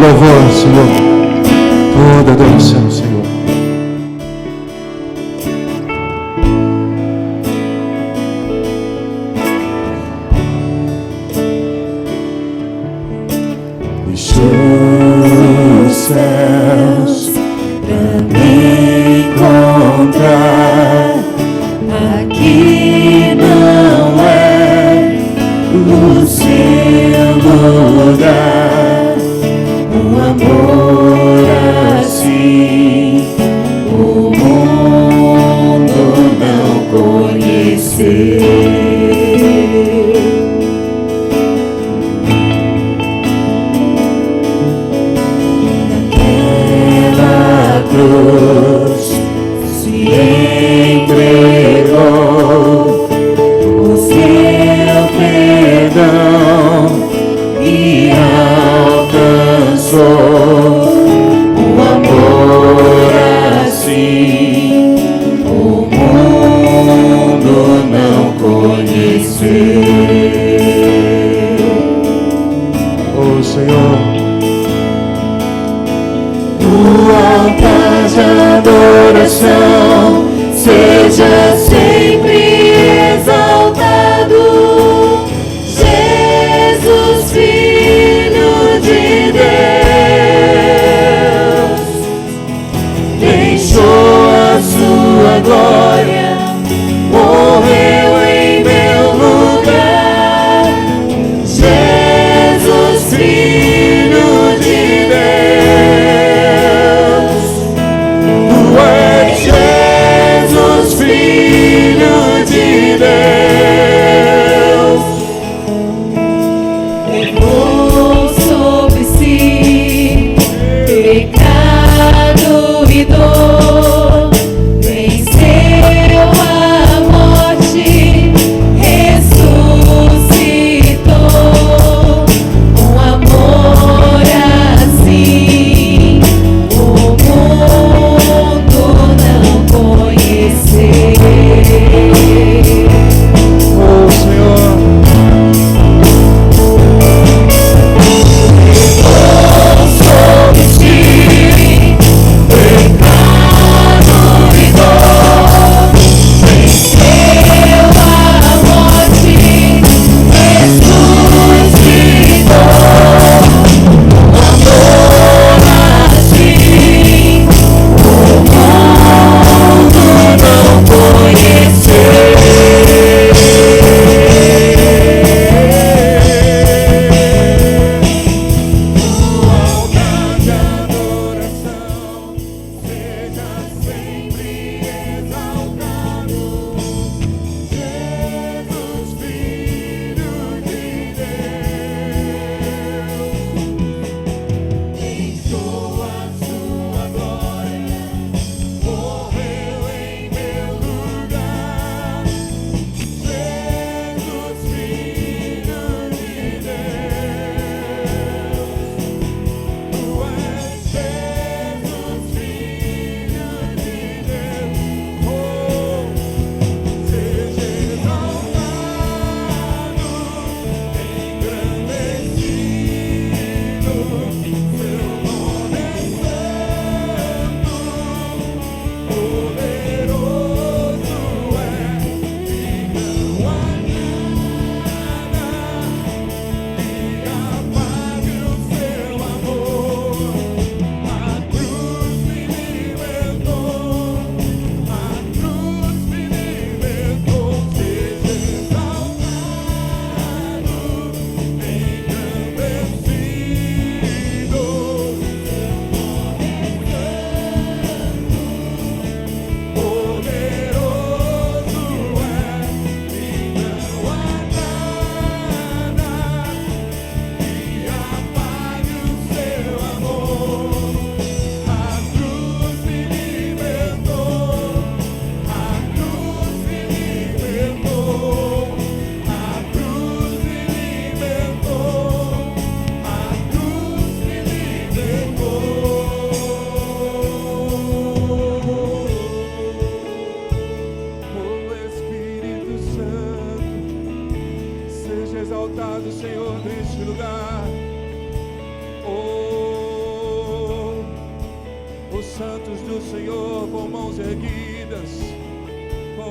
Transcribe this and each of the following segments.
louvor, Senhor. Toda adoração, Senhor. Os céus pra me encontrar, aqui não é o seu lugar. Um amor assim o mundo não conheceu. Se entregou, o seu perdão me alcançou. Um amor assim o mundo não conheceu. Oh, Senhor. O altar de adoração seja sempre exaltado. Jesus, Filho de Deus, deixou a sua glória, morreu em meu lugar. Jesus, Filho de Deus, tu és Jesus, Filho de Deus. Levou sobre si pecado e dor, venceu a morte, ressuscitou. Um amor assim o mundo não conheceu. Oh, Senhor. Sobre ti pecado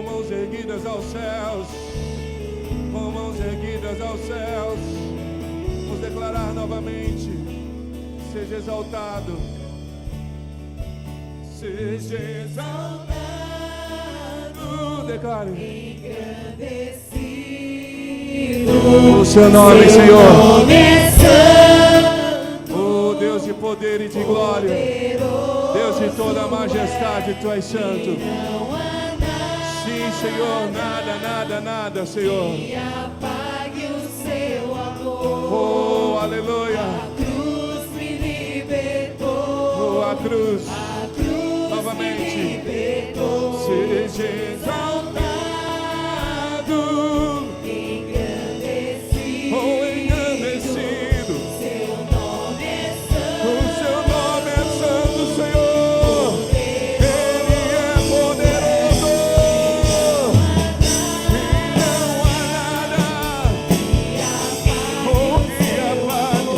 mãos erguidas aos céus, com mãos erguidas aos céus. Vamos declarar novamente: seja exaltado, seja exaltado. Declare: engrandecido o seu nome, Senhor. nome é santo, Oh Deus de poder e de glória, Deus de toda a majestade, Tu és santo. não há nada Sim, Senhor, nada, Senhor. que apague o seu amor. Oh, aleluia. A cruz me libertou. Oh, a cruz. A cruz Novamente. me libertou. Seja exaltado, Engrandecido. oh, engrandecido. Seu nome é santo. O seu nome é santo, Senhor. Ele é poderoso. E não há nada, oh, que apague.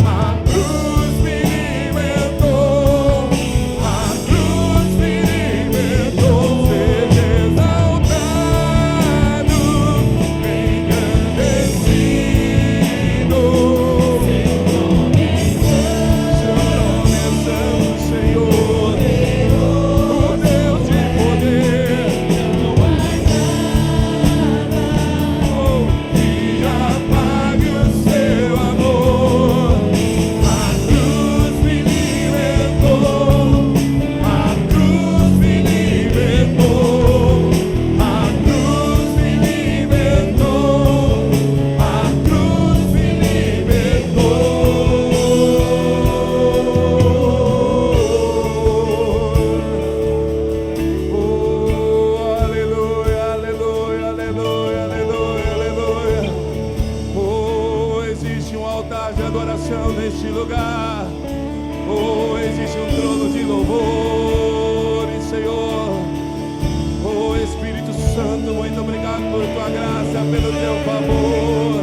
A cruz me libertou. A cruz me libertou. Seja exaltado, engrandecido. Seu nome é santo, Senhor. O Deus de poder. Oh, que apague o seu amor. A cruz me libertou. A cruz me libertou. A cruz me libertou. A cruz me libertou. Oh, aleluia, aleluia, aleluia, aleluia, aleluia. Oh, existe um altar de adoração neste lugar. Oh, existe um trono de louvor, Senhor. Oh, Espírito Santo, muito obrigado por Tua graça, pelo Teu favor.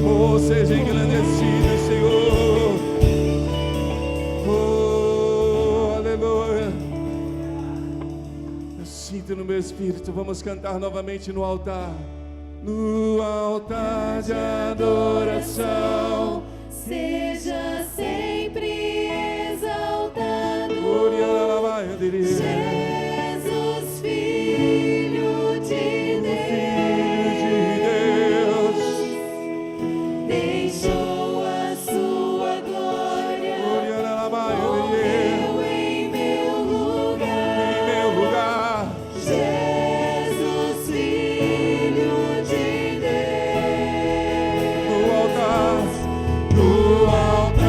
Oh, seja engrandecido, Senhor. Oh, aleluia. Eu sinto no meu espírito, vamos cantar novamente no altar. No altar de adoração. Seja sempre exaltado, Jesus, Jesus, Filho de Deus. deixou a sua glória, morreu em meu Em lugar. meu lugar. Jesus, Filho de No Deus, altar. No altar.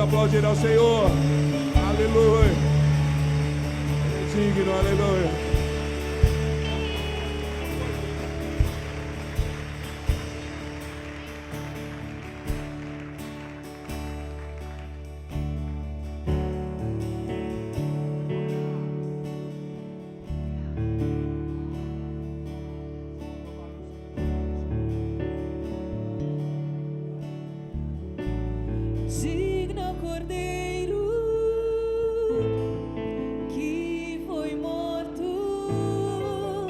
aplaudir ao Senhor. Aleluia. Ele é digno, aleluia. Digno Cordeiro que foi morto,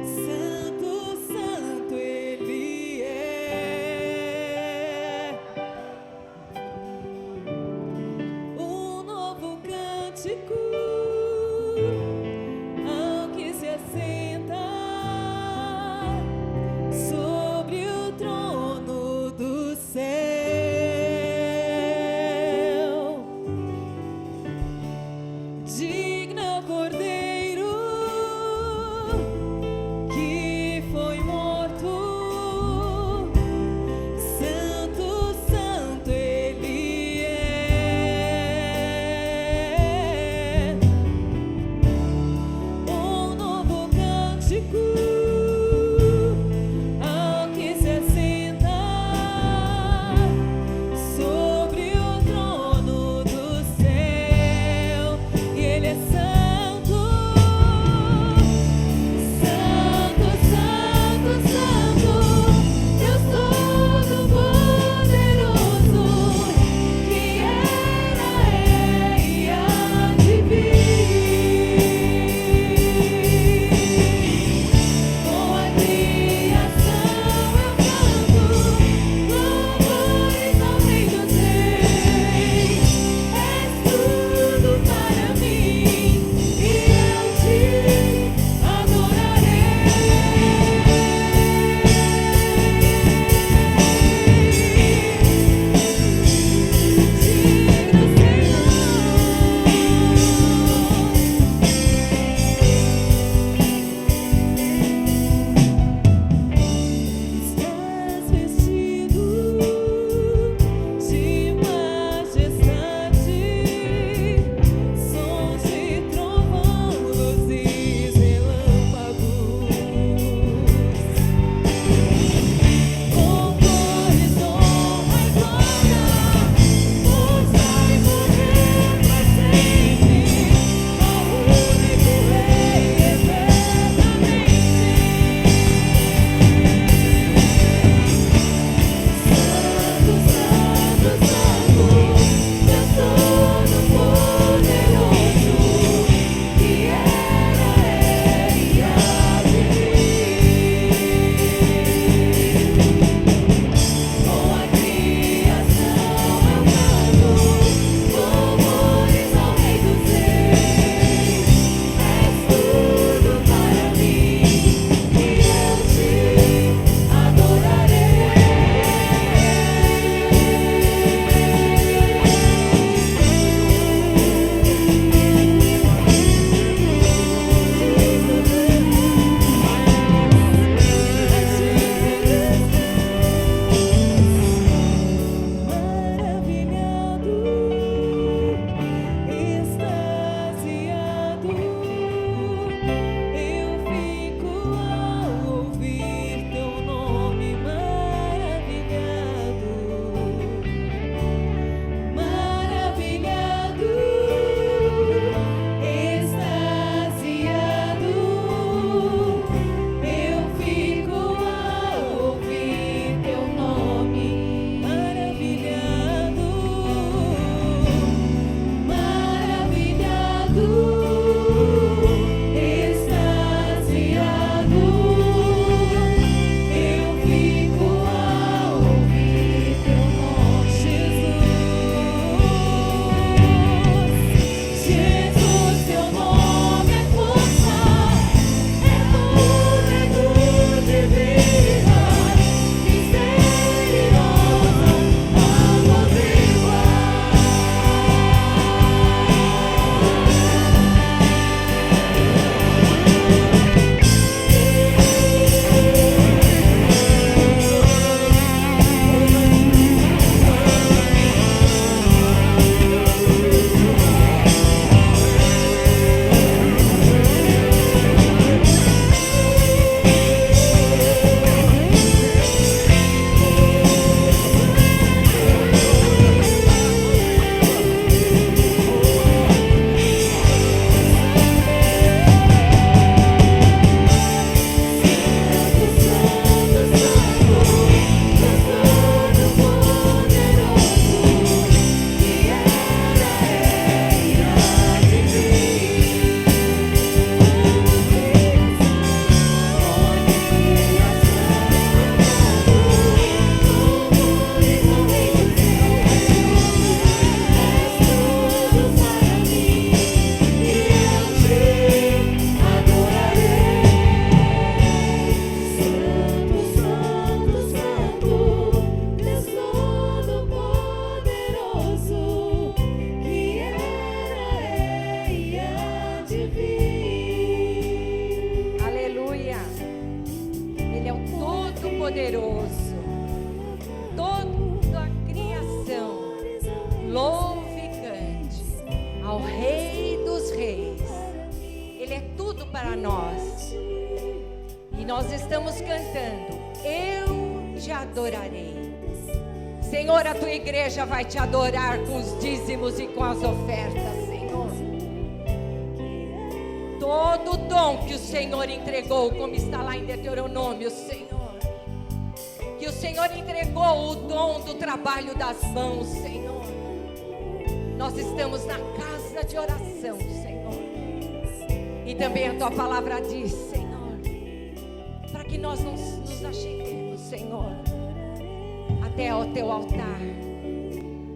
Santo, Santo Ele é. Um novo cântico ao que se assenta sobre o trono do céu. Digno Cordeiro que foi morto, Santo, Santo Ele é. nós estamos cantando, eu te adorarei. Senhor, a tua igreja vai te adorar com os dízimos e com as ofertas, Senhor. Todo o dom que o Senhor entregou, como está lá em Deuteronômio, Senhor. Que o Senhor entregou o dom do trabalho das mãos, Senhor. Nós estamos na casa de oração, Senhor. E também a tua palavra diz, Senhor, para que nós nos acheguemos, Senhor, até ao teu altar,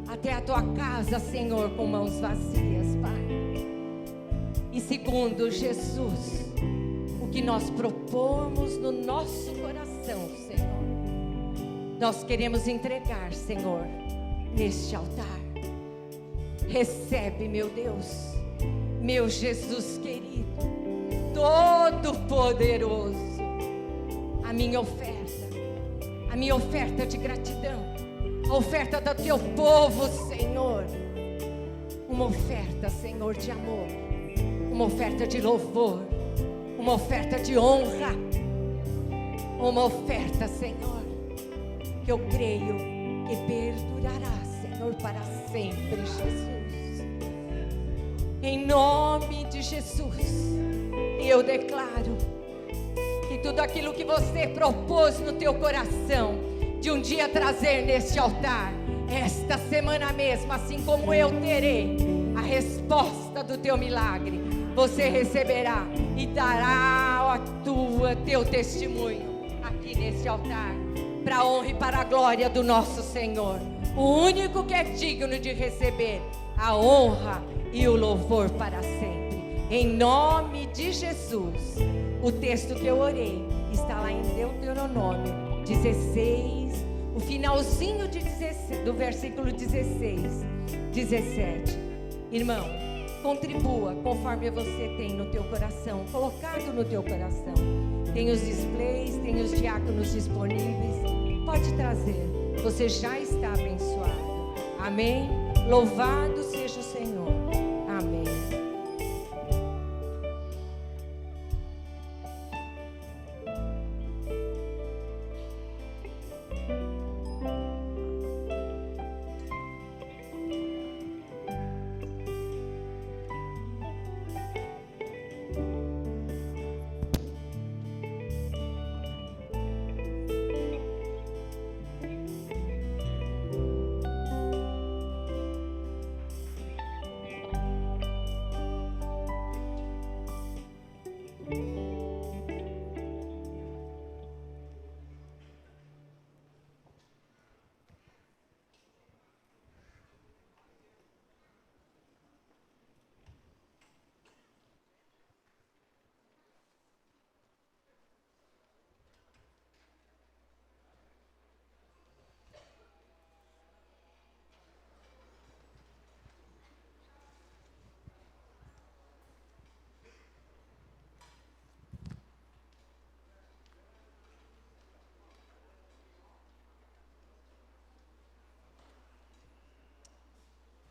até a tua casa, Senhor, com mãos vazias, Pai. E segundo Jesus, o que nós propomos no nosso coração, Senhor, nós queremos entregar, Senhor, neste altar. Recebe, meu Deus, meu Jesus querido, todo poderoso, a minha oferta de gratidão, a oferta do teu povo, Senhor, uma oferta, Senhor, de amor, uma oferta de louvor, uma oferta de honra, uma oferta, Senhor, que eu creio que perdurará, Senhor, para sempre, Jesus. Em nome de Jesus, eu declaro que tudo aquilo que você propôs no teu coração, de um dia trazer neste altar, esta semana mesmo, assim como eu terei a resposta do teu milagre, você receberá e dará teu testemunho aqui neste altar, para a honra e para a glória do nosso Senhor, o único que é digno de receber a honra e o louvor para sempre, em nome de Jesus. O texto que eu orei está lá em Deuteronômio 16, o finalzinho do versículo 16, 17. Irmão, contribua conforme você tem no teu coração, colocado no teu coração. Tem os displays, tem os diáconos disponíveis, pode trazer, você já está abençoado. Amém? Louvado seja o Senhor. Amém.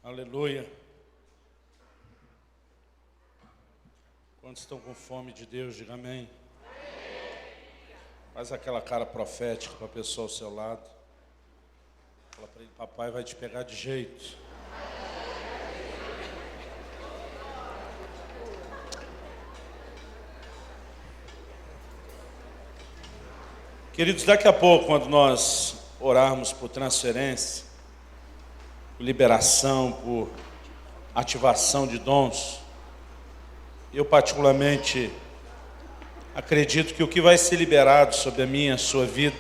Aleluia. Quantos estão com fome de Deus, diga amém. Faz aquela cara profética para a pessoa ao seu lado. Fala para ele, papai vai te pegar de jeito. Queridos, daqui a pouco, quando nós orarmos por transferência, por liberação, por ativação de dons, eu particularmente acredito que o que vai ser liberado sobre a minha, a sua vida,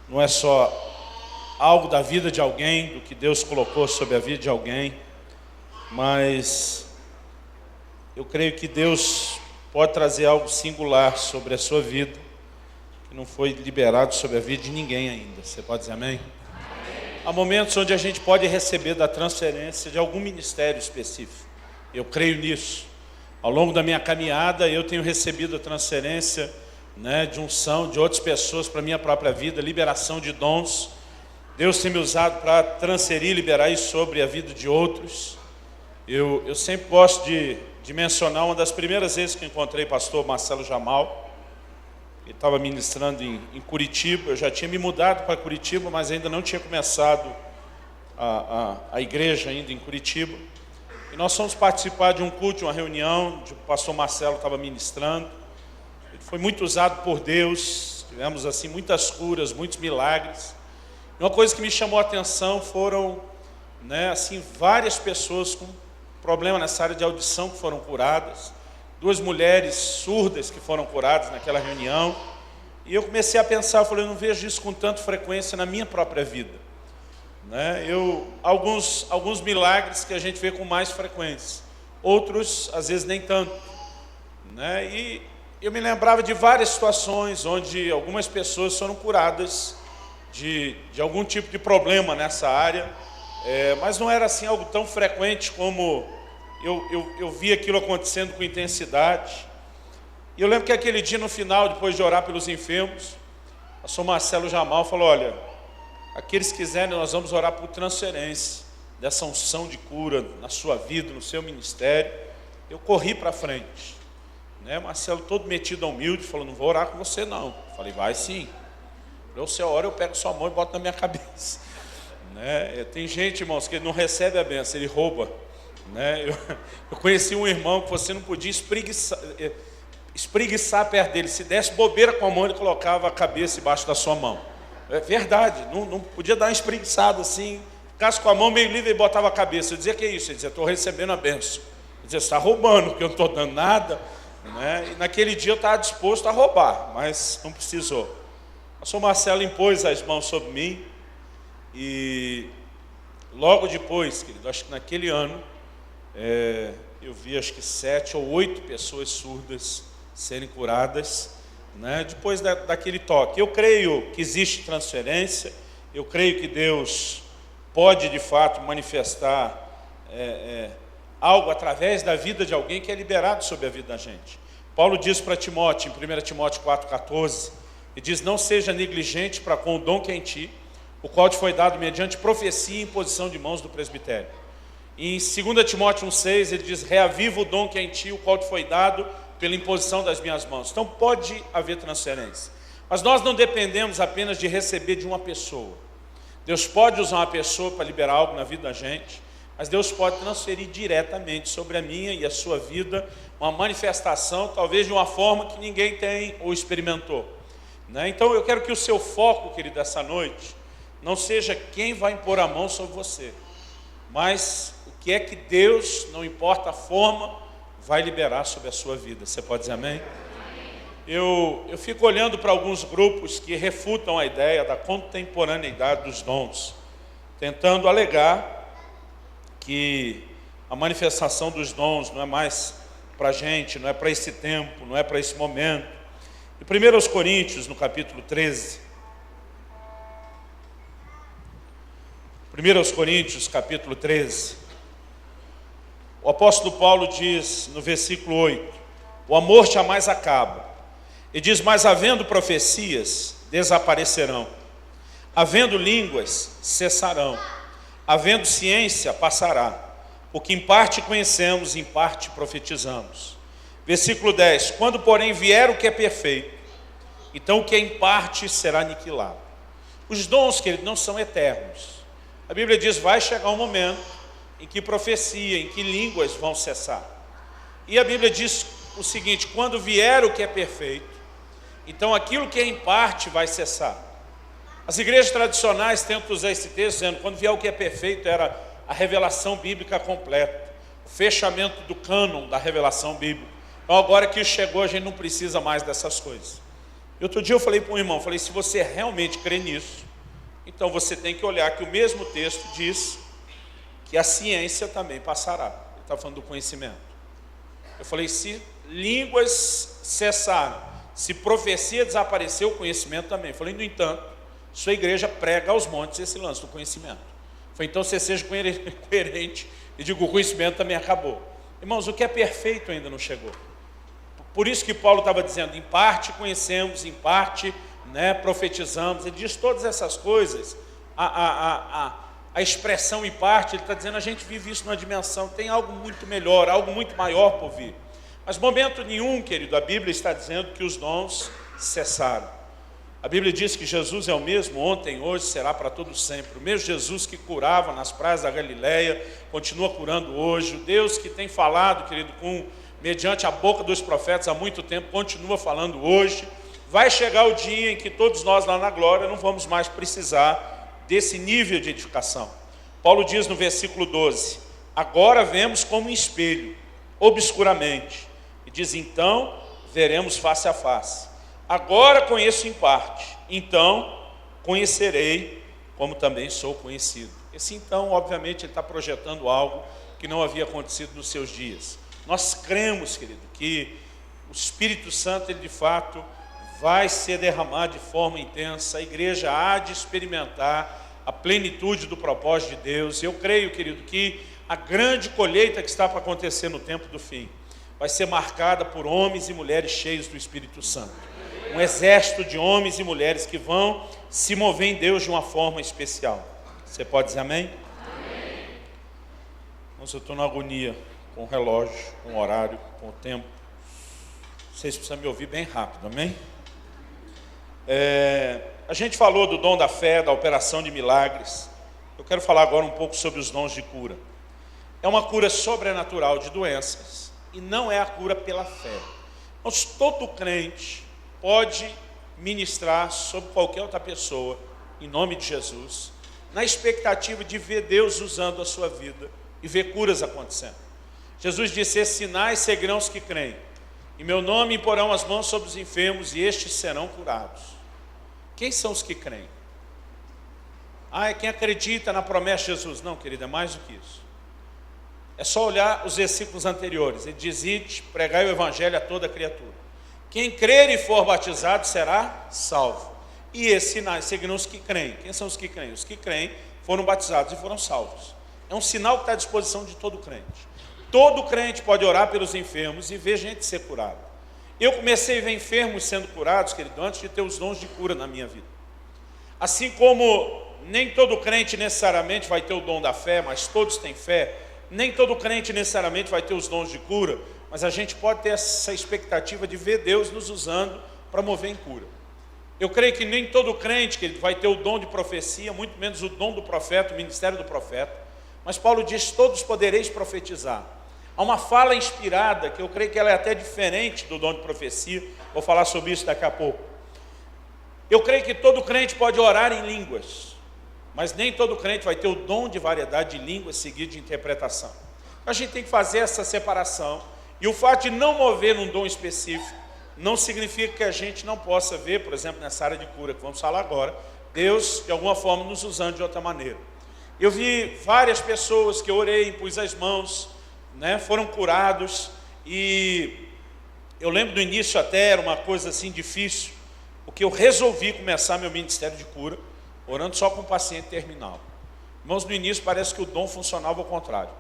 não é só algo da vida de alguém, do que Deus colocou sobre a vida de alguém, mas eu creio que Deus pode trazer algo singular sobre a sua vida, que não foi liberado sobre a vida de ninguém ainda. Você pode dizer amém? Há momentos onde a gente pode receber da transferência de algum ministério específico. Eu creio nisso. Ao longo da minha caminhada, eu tenho recebido a transferência, de unção de outras pessoas para a minha própria vida, liberação de dons. Deus tem me usado para transferir, liberar isso sobre a vida de outros. Eu sempre gosto de mencionar uma das primeiras vezes que encontrei o pastor Marcelo Jamal. Ele estava ministrando em Curitiba. Eu já tinha me mudado para Curitiba, mas ainda não tinha começado a igreja ainda em Curitiba. E nós fomos participar de um culto, de uma reunião, onde o pastor Marcelo estava ministrando. Ele foi muito usado por Deus, tivemos assim muitas curas, muitos milagres. E uma coisa que me chamou a atenção foram, assim, várias pessoas com problema nessa área de audição que foram curadas. 2 mulheres surdas que foram curadas naquela reunião. E eu comecei a pensar, eu falei, eu não vejo isso com tanta frequência na minha própria vida. Alguns milagres que a gente vê com mais frequência, outros às vezes nem tanto. E eu me lembrava de várias situações onde algumas pessoas foram curadas de algum tipo de problema nessa área, mas não era assim algo tão frequente como eu vi aquilo acontecendo com intensidade. E eu lembro que aquele dia no final, depois de orar pelos enfermos, o pastor Marcelo Jamal falou, olha, aqueles que quiserem, nós vamos orar por transferência dessa unção de cura na sua vida, no seu ministério. Eu corri para frente. Marcelo todo metido a humilde, falou, não vou orar com você não. Eu falei, vai sim. Você ora, eu pego sua mão e boto na minha cabeça. Tem gente, irmãos, que ele não recebe a bênção, ele rouba. Eu conheci um irmão que você não podia espreguiçar perto dele. Se desse bobeira com a mão, ele colocava a cabeça embaixo da sua mão. É verdade, não podia dar uma espreguiçada assim, ficasse com a mão meio livre e botava a cabeça. Eu dizia, que é isso? Ele dizia, estou recebendo a bênção. Eu dizia, você está roubando, porque eu não estou dando nada. E naquele dia eu estava disposto a roubar, mas não precisou. O pastor Marcelo impôs as mãos sobre mim e logo depois, querido, acho que naquele ano, eu vi acho que 7 ou 8 pessoas surdas serem curadas, depois daquele toque. Eu creio que existe transferência, eu creio que Deus pode de fato manifestar algo através da vida de alguém que é liberado sobre a vida da gente. Paulo diz para Timóteo, em 1 Timóteo 4,14, ele diz, não seja negligente para com o dom que é em ti, o qual te foi dado mediante profecia e imposição de mãos do presbitério. Em 2 Timóteo 1,6, ele diz, reaviva o dom que é em ti, o qual te foi dado pela imposição das minhas mãos. Então pode haver transferência. Mas nós não dependemos apenas de receber de uma pessoa. Deus pode usar uma pessoa para liberar algo na vida da gente, mas Deus pode transferir diretamente sobre a minha e a sua vida uma manifestação, talvez de uma forma que ninguém tem ou experimentou. Então eu quero que o seu foco, querido, essa noite, não seja quem vai impor a mão sobre você, mas o que é que Deus, não importa a forma, vai liberar sobre a sua vida. Você pode dizer amém? Eu fico olhando para alguns grupos que refutam a ideia da contemporaneidade dos dons, tentando alegar que a manifestação dos dons não é mais para a gente, não é para esse tempo, não é para esse momento. Em 1 Coríntios, no capítulo 13, 1 Coríntios, capítulo 13, o apóstolo Paulo diz no versículo 8, o amor jamais acaba. Ele diz, mas havendo profecias, desaparecerão. Havendo línguas, cessarão. Havendo ciência, passará. Porque em parte conhecemos, em parte profetizamos. Versículo 10, quando porém vier o que é perfeito, então o que é em parte será aniquilado. Os dons, queridos, não são eternos. A Bíblia diz, vai chegar um momento em que profecia, em que línguas vão cessar. E a Bíblia diz o seguinte, quando vier o que é perfeito, então aquilo que é em parte vai cessar. As igrejas tradicionais tentam usar esse texto dizendo, quando vier o que é perfeito, era a revelação bíblica completa, o fechamento do cânon da revelação bíblica. Então agora que chegou, a gente não precisa mais dessas coisas. E outro dia eu falei para um irmão, falei, se você realmente crê nisso, então você tem que olhar que o mesmo texto diz que a ciência também passará. Ele está falando do conhecimento. Eu falei, se línguas cessaram, se profecia desapareceu, o conhecimento também. Eu falei, no entanto, sua igreja prega aos montes esse lance do conhecimento. Eu falei, então você seja coerente e diga, o conhecimento também acabou. Irmãos, o que é perfeito ainda não chegou. Por isso que Paulo estava dizendo, em parte conhecemos, em parte profetizamos. Ele diz todas essas coisas, a expressão em parte, ele está dizendo, a gente vive isso numa dimensão, tem algo muito melhor, algo muito maior por vir. Mas momento nenhum, querido, a Bíblia está dizendo que os dons cessaram. A Bíblia diz que Jesus é o mesmo ontem, hoje, será para todo sempre. O mesmo Jesus que curava nas praias da Galileia, continua curando hoje. O Deus que tem falado, querido, mediante a boca dos profetas há muito tempo, continua falando hoje. Vai chegar o dia em que todos nós lá na glória não vamos mais precisar desse nível de edificação. Paulo diz no versículo 12, agora vemos como um espelho, obscuramente. E diz, então veremos face a face. Agora conheço em parte, então conhecerei como também sou conhecido. Esse então, obviamente, ele está projetando algo que não havia acontecido nos seus dias. Nós cremos, querido, que o Espírito Santo, ele de fato vai ser derramado de forma intensa. A igreja há de experimentar a plenitude do propósito de Deus. Eu creio, querido, que a grande colheita que está para acontecer no tempo do fim vai ser marcada por homens e mulheres cheios do Espírito Santo. Um exército de homens e mulheres que vão se mover em Deus de uma forma especial. Você pode dizer amém? Amém. Mas eu estou na agonia com o relógio, com o horário, com o tempo. Vocês precisam me ouvir bem rápido, amém? A gente falou do dom da fé, da operação de milagres. Eu quero falar agora um pouco sobre os dons de cura. É uma cura sobrenatural de doenças e não é a cura pela fé. Mas todo crente pode ministrar sobre qualquer outra pessoa, em nome de Jesus, na expectativa de ver Deus usando a sua vida e ver curas acontecendo. Jesus disse, esses sinais seguirão os que creem. Em meu nome imporão as mãos sobre os enfermos e estes serão curados. Quem são os que creem? É quem acredita na promessa de Jesus. Não, querida, é mais do que isso. É só olhar os versículos anteriores. Ele diz, ide, pregai o evangelho a toda criatura. Quem crer e for batizado será salvo. E esses sinais seguirão os que creem. Quem são os que creem? Os que creem foram batizados e foram salvos. É um sinal que está à disposição de todo crente. Todo crente pode orar pelos enfermos e ver gente ser curada. Eu comecei a ver enfermos sendo curados, querido, antes de ter os dons de cura na minha vida. Assim como nem todo crente necessariamente vai ter o dom da fé, mas todos têm fé. Nem todo crente necessariamente vai ter os dons de cura, mas a gente pode ter essa expectativa de ver Deus nos usando para mover em cura. Eu creio que nem todo crente que vai ter o dom de profecia, muito menos o dom do profeta, o ministério do profeta. Mas Paulo diz, todos podereis profetizar. Há uma fala inspirada, que eu creio que ela é até diferente do dom de profecia. Vou falar sobre isso daqui a pouco. Eu creio que todo crente pode orar em línguas, mas nem todo crente vai ter o dom de variedade de línguas seguido de interpretação. A gente tem que fazer essa separação. E o fato de não mover num dom específico não significa que a gente não possa ver, por exemplo, nessa área de cura que vamos falar agora, Deus de alguma forma nos usando de outra maneira. Eu vi várias pessoas que eu orei, pus as mãos, foram curados, e eu lembro do início até era uma coisa assim difícil, porque eu resolvi começar meu ministério de cura orando só com paciente terminal. Irmãos, no início parece que o dom funcionava ao contrário,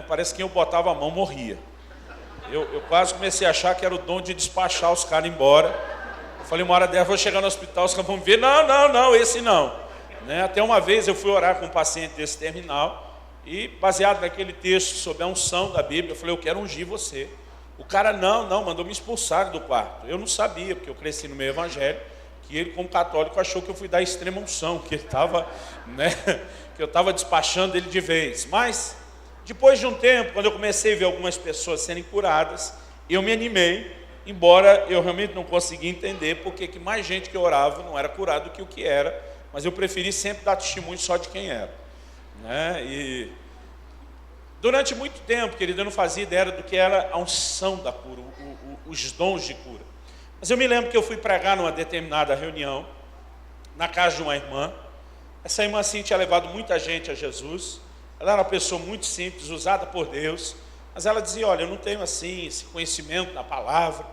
parece que quem eu botava a mão morria. Eu quase comecei a achar que era o dom de despachar os caras embora. Eu falei, uma hora dessa, vou chegar no hospital, os caras vão me ver, não, esse não. Até uma vez eu fui orar com um paciente desse terminal, e baseado naquele texto sobre a unção da Bíblia, eu falei, eu quero ungir você. O cara, não, mandou me expulsar do quarto. Eu não sabia, porque eu cresci no meio evangélico, que ele, como católico, achou que eu fui dar extrema unção, que ele estava, que eu estava despachando ele de vez. Mas, depois de um tempo, quando eu comecei a ver algumas pessoas serem curadas, eu me animei, embora eu realmente não conseguia entender porque que mais gente que orava não era curado do que o que era, mas eu preferi sempre dar testemunho só de quem era. E durante muito tempo, querido, eu não fazia ideia do que era a unção da cura, os dons de cura. Mas eu me lembro que eu fui pregar numa determinada reunião, na casa de uma irmã. Essa irmã assim tinha levado muita gente a Jesus. Ela era uma pessoa muito simples, usada por Deus, mas ela dizia, olha, eu não tenho assim esse conhecimento da palavra.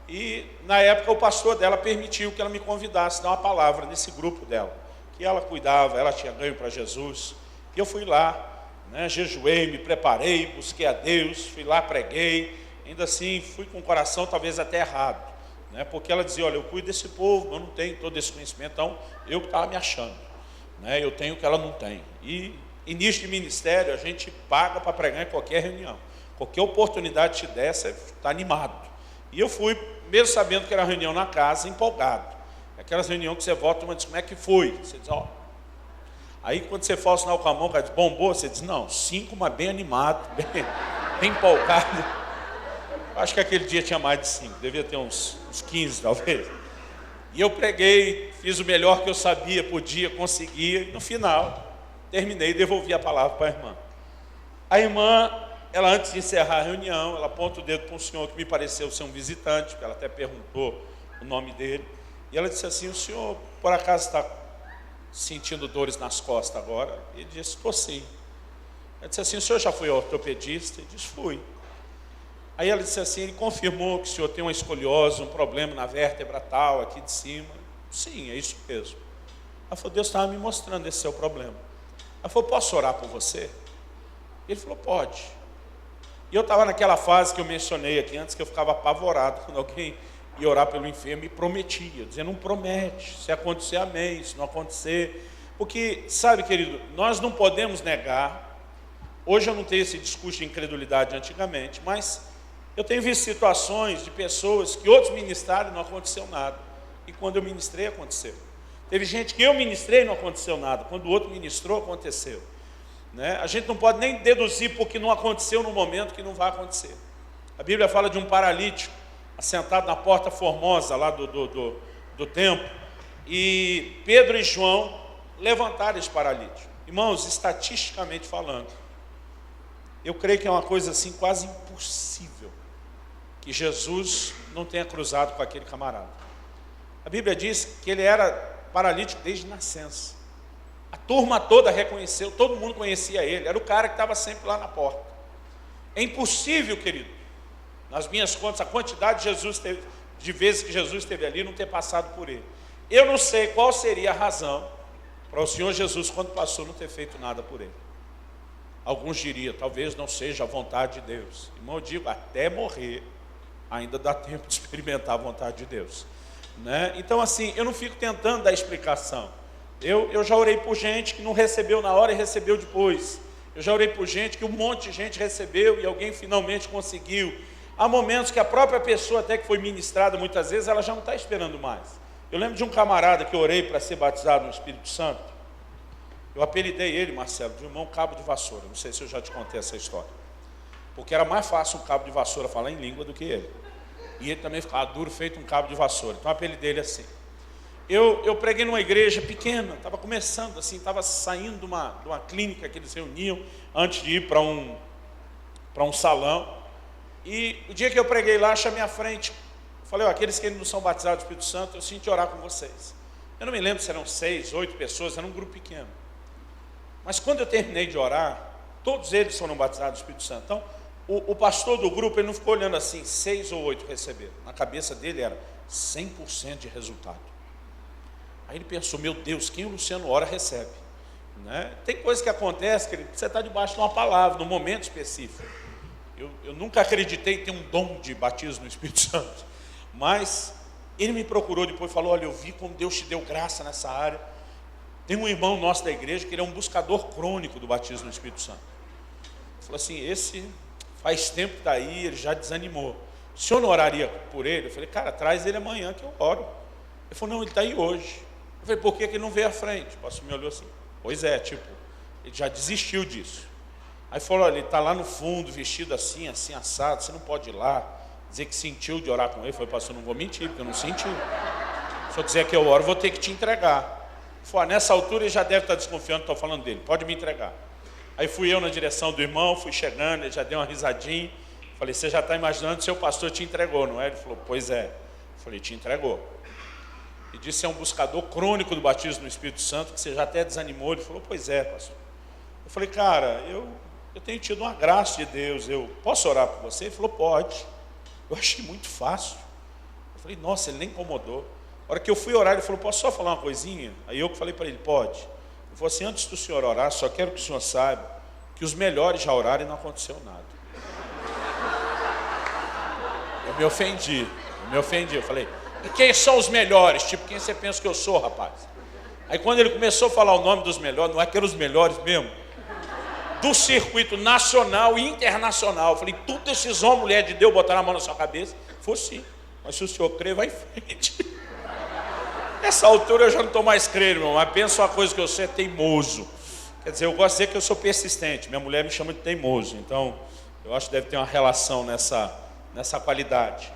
E na época o pastor dela permitiu que ela me convidasse a dar uma palavra nesse grupo dela, que ela cuidava, ela tinha ganho para Jesus. E eu fui lá, jejuei, me preparei, busquei a Deus, fui lá, preguei, ainda assim fui com o coração talvez até errado, porque ela dizia, olha, eu cuido desse povo, eu não tenho todo esse conhecimento, então eu que estava me achando, eu tenho o que ela não tem. E início de ministério, a gente paga para pregar em qualquer reunião, qualquer oportunidade que te der, você está animado. E eu fui, mesmo sabendo que era reunião na casa, empolgado. Aquelas reuniões que você volta e diz, como é que foi? Você diz, ó. Aí quando você fala o sinal com a mão, o cara diz, bombou? Você diz, não, 5, mas bem animado, bem empolgado. Acho que aquele dia tinha mais de 5, devia ter uns 15 talvez. E eu preguei, fiz o melhor que eu sabia, podia, conseguia, e no final, terminei e devolvi a palavra para a irmã. A irmã, ela antes de encerrar a reunião, ela aponta o dedo para um senhor que me pareceu ser um visitante, porque ela até perguntou o nome dele, e ela disse assim, o senhor por acaso está sentindo dores nas costas agora? Ele disse, estou sim. Ela disse assim, o senhor já foi ao ortopedista? Ele disse, fui. Aí ela disse assim, ele confirmou que o senhor tem uma escoliose, um problema na vértebra tal, aqui de cima. Sim, é isso mesmo. Ela falou, Deus estava me mostrando esse seu problema. Ela falou, posso orar por você? Ele falou, pode. E eu estava naquela fase que eu mencionei aqui antes, que eu ficava apavorado quando alguém ia orar pelo enfermo e prometia, dizendo, não promete, se acontecer, amém, se não acontecer. Porque, sabe, querido, nós não podemos negar, hoje eu não tenho esse discurso de incredulidade antigamente, mas eu tenho visto situações de pessoas que outros ministraram e não aconteceu nada. E quando eu ministrei, aconteceu. Teve gente que eu ministrei e não aconteceu nada. Quando o outro ministrou, aconteceu. Né? A gente não pode nem deduzir porque não aconteceu no momento que não vai acontecer. A Bíblia fala de um paralítico assentado na porta formosa lá do templo. E Pedro e João levantaram esse paralítico. Irmãos, estatisticamente falando, eu creio que é uma coisa assim quase impossível que Jesus não tenha cruzado com aquele camarada. A Bíblia diz que ele era paralítico desde nascença. A turma toda reconheceu, todo mundo conhecia ele, era o cara que estava sempre lá na porta. É impossível, querido, nas minhas contas, a quantidade de vezes que Jesus esteve ali, não ter passado por ele. Eu não sei qual seria a razão para o Senhor Jesus, quando passou, não ter feito nada por ele. Alguns diriam, talvez não seja a vontade de Deus. Irmão, eu digo, até morrer, ainda dá tempo de experimentar a vontade de Deus. Né? Então, assim, eu não fico tentando dar explicação. Eu já orei por gente que não recebeu na hora e recebeu depois. Eu já orei por gente que um monte de gente recebeu e alguém finalmente conseguiu. Há momentos que a própria pessoa, até que foi ministrada muitas vezes, ela já não está esperando mais. Eu lembro de um camarada que eu orei para ser batizado no Espírito Santo. Eu apelidei ele, Marcelo, de irmão cabo de vassoura. Não sei se eu já te contei essa história. Porque era mais fácil um cabo de vassoura falar em língua do que ele. E ele também ficava duro, feito um cabo de vassoura. Então eu apelidei ele assim. Eu preguei numa igreja pequena, estava começando assim, estava saindo de uma clínica que eles reuniam antes de ir para um salão. E o dia que eu preguei lá, chamei à frente, falei, aqueles que não são batizados do Espírito Santo, eu sinto orar com vocês. Eu não me lembro se eram 6, 8 pessoas, era um grupo pequeno. Mas quando eu terminei de orar, todos eles foram batizados do Espírito Santo. Então, o pastor do grupo, ele não ficou olhando assim, 6 ou 8 receberam. Na cabeça dele era 100% de resultado. Aí ele pensou, meu Deus, quem o Luciano ora recebe. Né? Tem coisa que acontece, querido, que você está debaixo de uma palavra, num momento específico. Eu nunca acreditei em ter um dom de batismo no Espírito Santo. Mas ele me procurou depois e falou, olha, eu vi como Deus te deu graça nessa área. Tem um irmão nosso da igreja que ele é um buscador crônico do batismo no Espírito Santo. Ele falou assim, esse faz tempo que está aí, ele já desanimou. O senhor não oraria por ele? Eu falei, cara, traz ele amanhã que eu oro. Ele falou, não, ele está aí hoje. Eu falei, por que ele não veio à frente? O pastor me olhou assim, pois é, tipo, ele já desistiu disso. Aí falou, olha, ele está lá no fundo, vestido assim, assim, assado, você não pode ir lá, dizer que sentiu de orar com ele. Eu falei, pastor, não vou mentir, porque eu não senti. Se eu quiser que eu oro, vou ter que te entregar. Ele falou, nessa altura ele já deve estar desconfiando, estou falando dele, pode me entregar. Aí fui eu na direção do irmão, fui chegando, ele já deu uma risadinha. Falei, você já está imaginando, seu pastor te entregou, não é? Ele falou, pois é. Eu falei, te entregou. E disse, é um buscador crônico do batismo no Espírito Santo, que você já até desanimou. Ele falou, pois é, pastor. Eu falei, cara, eu tenho tido uma graça de Deus, eu posso orar por você? Ele falou, pode. Eu achei muito fácil. Eu falei, nossa, ele nem incomodou. A hora que eu fui orar, ele falou, posso só falar uma coisinha? Aí eu falei para ele, pode. Ele falou assim, antes do senhor orar, só quero que o senhor saiba que os melhores já oraram e não aconteceu nada. Eu me ofendi. Eu falei, e quem são os melhores? Tipo, quem você pensa que eu sou, rapaz? Aí quando ele começou a falar o nome dos melhores, não é que eram os melhores mesmo? Do circuito nacional e internacional. Eu falei, tudo esses homens, mulher de Deus, botaram a mão na sua cabeça. vou sim, mas se o senhor crer, vai em frente. Nessa altura eu já não estou mais crendo, irmão, mas pensa uma coisa que eu sou é teimoso. Quer dizer, eu gosto de dizer que eu sou persistente, minha mulher me chama de teimoso, então eu acho que deve ter uma relação nessa qualidade.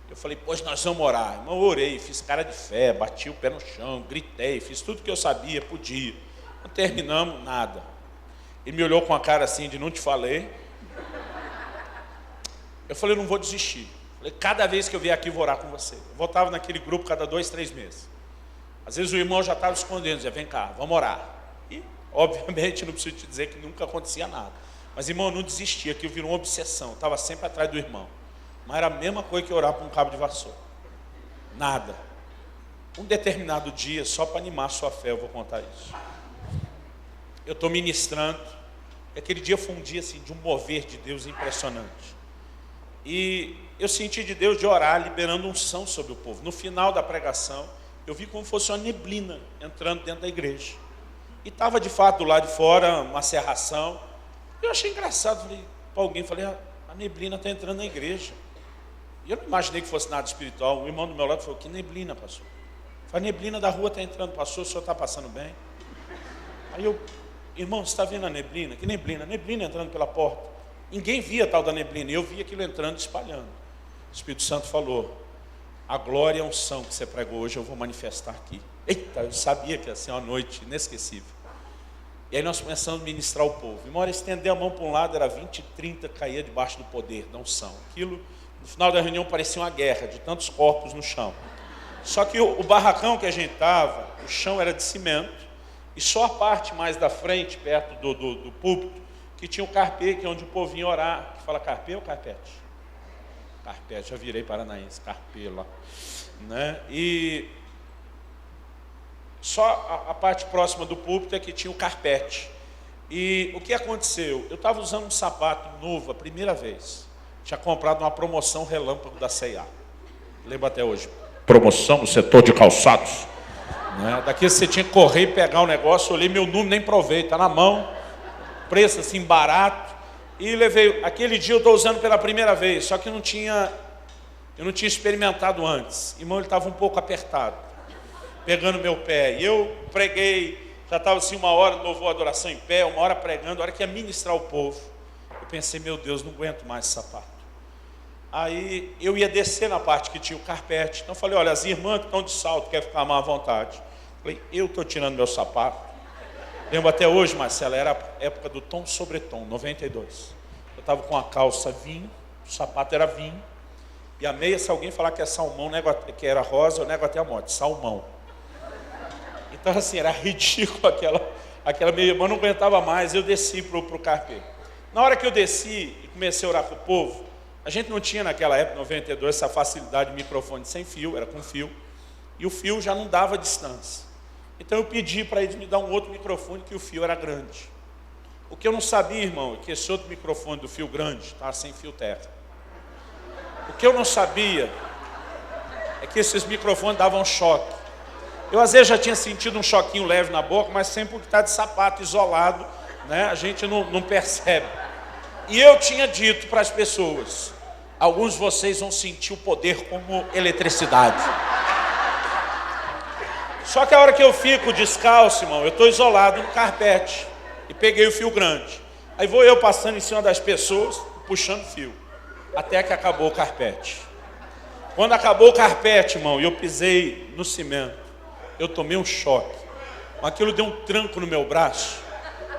Eu falei, pois nós vamos orar. Irmão, eu orei, fiz cara de fé, bati o pé no chão, gritei, fiz tudo que eu sabia, podia. Não terminamos, nada. Ele me olhou com a cara assim de não te falei. Eu falei, não vou desistir. Eu falei, cada vez que eu vier aqui, eu vou orar com você. Eu voltava naquele grupo cada 2, 3 meses. Às vezes o irmão já estava escondendo, dizia, vem cá, vamos orar. E, obviamente, não preciso te dizer que nunca acontecia nada. Mas, irmão, eu não desistia, aquilo virou uma obsessão. Eu estava sempre atrás do irmão. Mas era a mesma coisa que orar para um cabo de vassoura. Nada. Um determinado dia, só para animar a sua fé, eu vou contar isso. Eu estou ministrando. E aquele dia foi um dia assim, de um mover de Deus impressionante. E eu senti de Deus de orar, liberando unção sobre o povo. No final da pregação, eu vi como fosse uma neblina entrando dentro da igreja. E estava de fato do lado de fora, uma cerração. Eu achei engraçado, falei para alguém, falei, a neblina está entrando na igreja. E eu não imaginei que fosse nada espiritual. O irmão do meu lado falou, que neblina, pastor? Eu falei, a neblina da rua está entrando, pastor, o senhor está passando bem? Aí eu, irmão, você está vendo a neblina? Que neblina? A neblina entrando pela porta. Ninguém via tal da neblina, e eu vi aquilo entrando e espalhando. O Espírito Santo falou, a glória e a unção que você pregou hoje eu vou manifestar aqui. Eita, eu sabia que ia ser uma noite inesquecível. E aí nós começamos a ministrar o povo. E uma hora estender a mão para um lado, era 20, 30, caía debaixo do poder, da unção. Aquilo, no final da reunião, parecia uma guerra, de tantos corpos no chão. Só que o barracão que a gente estava, o chão era de cimento, e só a parte mais da frente, perto do púlpito, que tinha o carpê, que é onde o povo vinha orar. Que fala carpê ou carpete? Carpete, já virei paranaense, carpê lá. Né? E só a parte próxima do púlpito é que tinha o carpete. E o que aconteceu? Eu estava usando um sapato novo a primeira vez. Tinha comprado uma promoção relâmpago da C&A. Lembro até hoje. Promoção no setor de calçados. Né? Daqui você tinha que correr e pegar o negócio. Olhei meu número, nem provei, está na mão. Preço assim barato. E levei. Aquele dia eu estou usando pela primeira vez. Só que eu não tinha experimentado antes. Irmão, ele estava um pouco apertado, pegando meu pé. E eu preguei, já estava assim 1 hora no louvor, adoração em pé, 1 hora pregando, a hora que ia ministrar o povo. Eu pensei, meu Deus, não aguento mais esse sapato. Aí eu ia descer na parte que tinha o carpete. Então eu falei, olha, as irmãs que estão de salto, querem ficar mais à vontade. Falei, eu estou tirando meu sapato. Lembro até hoje, Marcela, era a época do tom sobre tom, 92. Eu estava com a calça vinho, o sapato era vinho. E a meia, se alguém falar que é salmão, que era rosa, eu nego até a morte, salmão. Então, assim, era ridículo aquela meia, mas eu não aguentava mais, eu desci para o carpê. Na hora que eu desci e comecei a orar com o povo, a gente não tinha naquela época, 92, essa facilidade de microfone sem fio, era com fio, e o fio já não dava distância. Então eu pedi para eles me dar um outro microfone, que o fio era grande. O que eu não sabia, irmão, é que esse outro microfone do fio grande estava sem fio terra. O que eu não sabia é que esses microfones davam choque. Eu às vezes já tinha sentido um choquinho leve na boca, mas sempre porque está de sapato isolado, né, a gente não percebe. E eu tinha dito para as pessoas, alguns de vocês vão sentir o poder como eletricidade. Só que a hora que eu fico descalço, irmão, eu estou isolado no carpete. E peguei o fio grande. Aí vou eu passando em cima das pessoas, puxando fio. Até que acabou o carpete. Quando acabou o carpete, irmão, e eu pisei no cimento, eu tomei um choque. Aquilo deu um tranco no meu braço.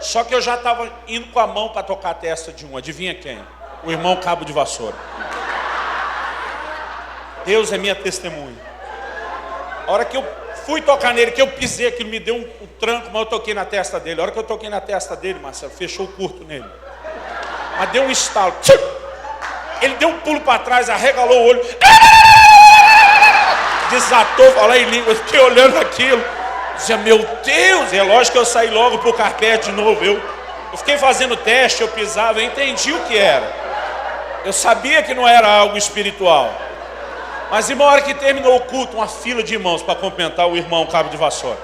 Só que eu já estava indo com a mão para tocar a testa de um. Adivinha quem? O irmão cabo de vassoura. Deus é minha testemunha. A hora que eu fui tocar nele, que eu pisei, aquilo me deu um tranco, mas eu toquei na testa dele. A hora que eu toquei na testa dele, Marcelo, fechou o curto nele. Mas deu um estalo. Ele deu um pulo para trás, arregalou o olho. Desatou, falar em língua. Eu fiquei olhando aquilo. Dizia, meu Deus. É lógico que eu saí logo para o carpete de novo. Eu fiquei fazendo teste, eu pisava, eu entendi o que era. Eu sabia que não era algo espiritual. Mas em uma hora que terminou o culto, uma fila de irmãos para cumprimentar o irmão cabo de vassoura.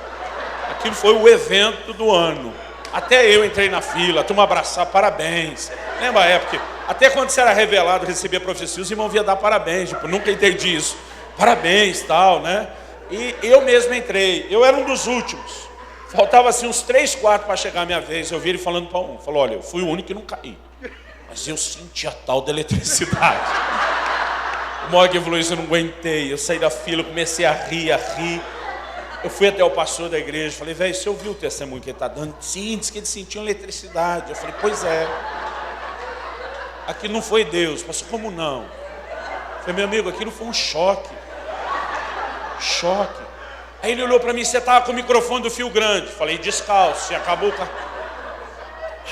Aquilo foi o evento do ano. Até eu entrei na fila, turma abraçar, parabéns. Lembra a época? Até quando você era revelado, recebia profecia, os irmãos vinham dar parabéns. Tipo, nunca entendi isso. Parabéns, tal, né? E eu mesmo entrei. Eu era um dos últimos. Faltava assim uns 3, 4 para chegar a minha vez. Eu vi ele falando para um. Falou, olha, eu fui o único que não caí. Mas eu senti a tal da eletricidade. O modo que falou isso, eu não aguentei. Eu saí da fila, comecei a rir, Eu fui até o pastor da igreja, falei, velho, você ouviu o testemunho que ele está dando? Sim, disse que ele sentiu eletricidade. Eu falei, pois é. Aquilo não foi Deus. Pastor, como não? Eu falei, meu amigo, aquilo foi um choque. Choque. Aí ele olhou para mim, você estava com o microfone do fio grande. Falei, descalço, você acabou o carro.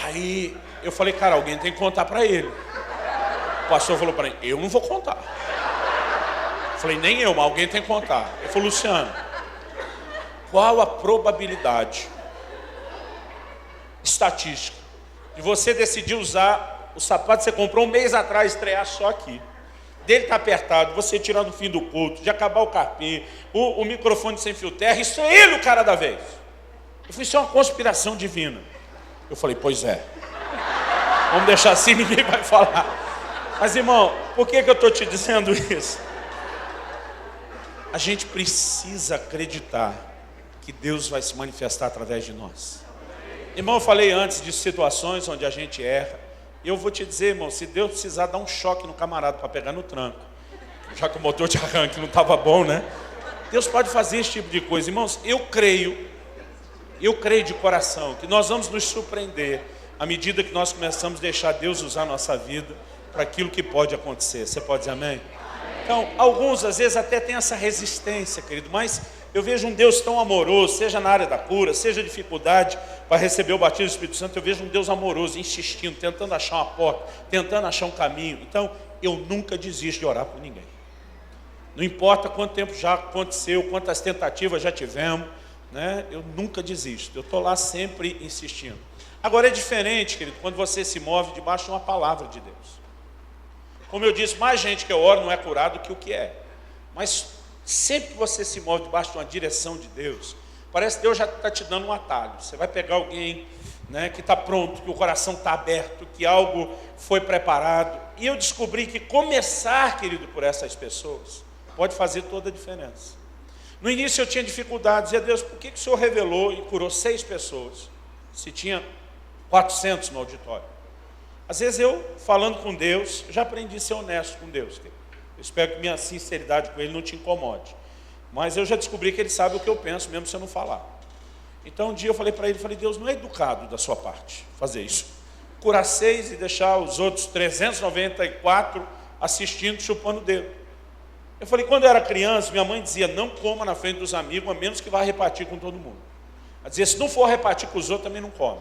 Aí eu falei, cara, alguém tem que contar para ele. O pastor falou para mim, eu não vou contar. Eu falei, nem eu, mas alguém tem que contar. Ele falou, Luciano, qual a probabilidade estatística de você decidir usar o sapato que você comprou um mês atrás, estrear só aqui? Dele tá apertado, você tirar no fim do culto, de acabar o capim, o microfone sem fio terra, isso é ele o cara da vez. Eu falei, isso é uma conspiração divina. Eu falei, pois é. Vamos deixar assim, ninguém vai falar. Mas irmão, por que eu estou te dizendo isso? A gente precisa acreditar que Deus vai se manifestar através de nós. Irmão, eu falei antes de situações onde a gente erra. Eu vou te dizer, irmão, se Deus precisar dar um choque no camarada para pegar no tranco, já que o motor de arranque não estava bom, né? Deus pode fazer esse tipo de coisa. Irmãos, eu creio de coração que nós vamos nos surpreender à medida que nós começamos a deixar Deus usar a nossa vida para aquilo que pode acontecer. Você pode dizer amém? Então, alguns às vezes até têm essa resistência, querido, mas eu vejo um Deus tão amoroso, seja na área da cura, seja dificuldade para receber o batismo do Espírito Santo, eu vejo um Deus amoroso, insistindo, tentando achar uma porta, tentando achar um caminho. Então, eu nunca desisto de orar por ninguém. Não importa quanto tempo já aconteceu, quantas tentativas já tivemos, né? Eu nunca desisto, eu estou lá sempre insistindo. Agora é diferente, querido, quando você se move debaixo de uma palavra de Deus. Como eu disse, mais gente que eu oro não é curado do que o que é. Mas sempre que você se move debaixo de uma direção de Deus, parece que Deus já está te dando um atalho. Você vai pegar alguém, né, que está pronto, que o coração está aberto, que algo foi preparado. E eu descobri que começar, querido, por essas pessoas, pode fazer toda a diferença. No início eu tinha dificuldades. Dizia, Deus, por que o Senhor revelou e curou 6 pessoas, se tinha 400 no auditório? Às vezes eu, falando com Deus, já aprendi a ser honesto com Deus. Eu espero que minha sinceridade com Ele não te incomode. Mas eu já descobri que Ele sabe o que eu penso, mesmo se eu não falar. Então um dia eu falei para Ele, Deus, não é educado da sua parte fazer isso. Curar 6 e deixar os outros 394 assistindo, chupando o dedo. Eu falei, quando eu era criança, minha mãe dizia, não coma na frente dos amigos, a menos que vá repartir com todo mundo. Ela dizia, se não for repartir com os outros, também não come.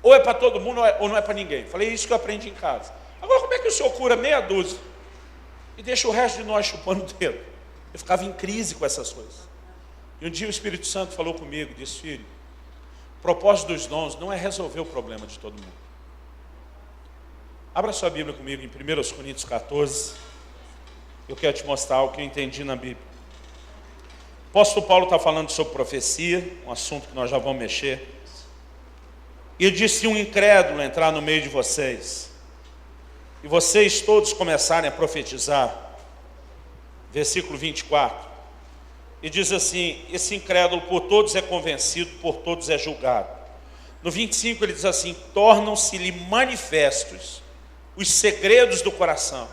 Ou é para todo mundo ou não é para ninguém. Falei, isso que eu aprendi em casa. Agora, como é que o Senhor cura meia dúzia e deixa o resto de nós chupando o dedo? Eu ficava em crise com essas coisas. E um dia o Espírito Santo falou comigo, disse, filho, o propósito dos dons não é resolver o problema de todo mundo. Abra sua Bíblia comigo em 1 Coríntios 14. Eu quero te mostrar o que eu entendi na Bíblia. O apóstolo Paulo está falando sobre profecia, um assunto que nós já vamos mexer. E ele disse, se um incrédulo entrar no meio de vocês, e vocês todos começarem a profetizar, versículo 24, e diz assim, esse incrédulo por todos é convencido, por todos é julgado. No 25 ele diz assim, tornam-se-lhe manifestos os segredos do coração,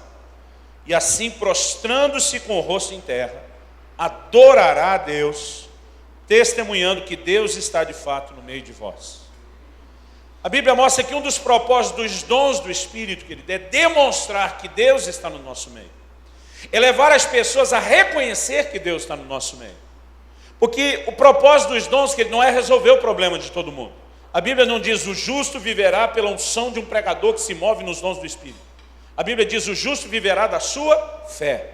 e assim prostrando-se com o rosto em terra, adorará a Deus, testemunhando que Deus está de fato no meio de vós. A Bíblia mostra que um dos propósitos dos dons do Espírito, querido, é demonstrar que Deus está no nosso meio. É levar as pessoas a reconhecer que Deus está no nosso meio. Porque o propósito dos dons, querido, não é resolver o problema de todo mundo. A Bíblia não diz, o justo viverá pela unção de um pregador que se move nos dons do Espírito. A Bíblia diz, o justo viverá da sua fé.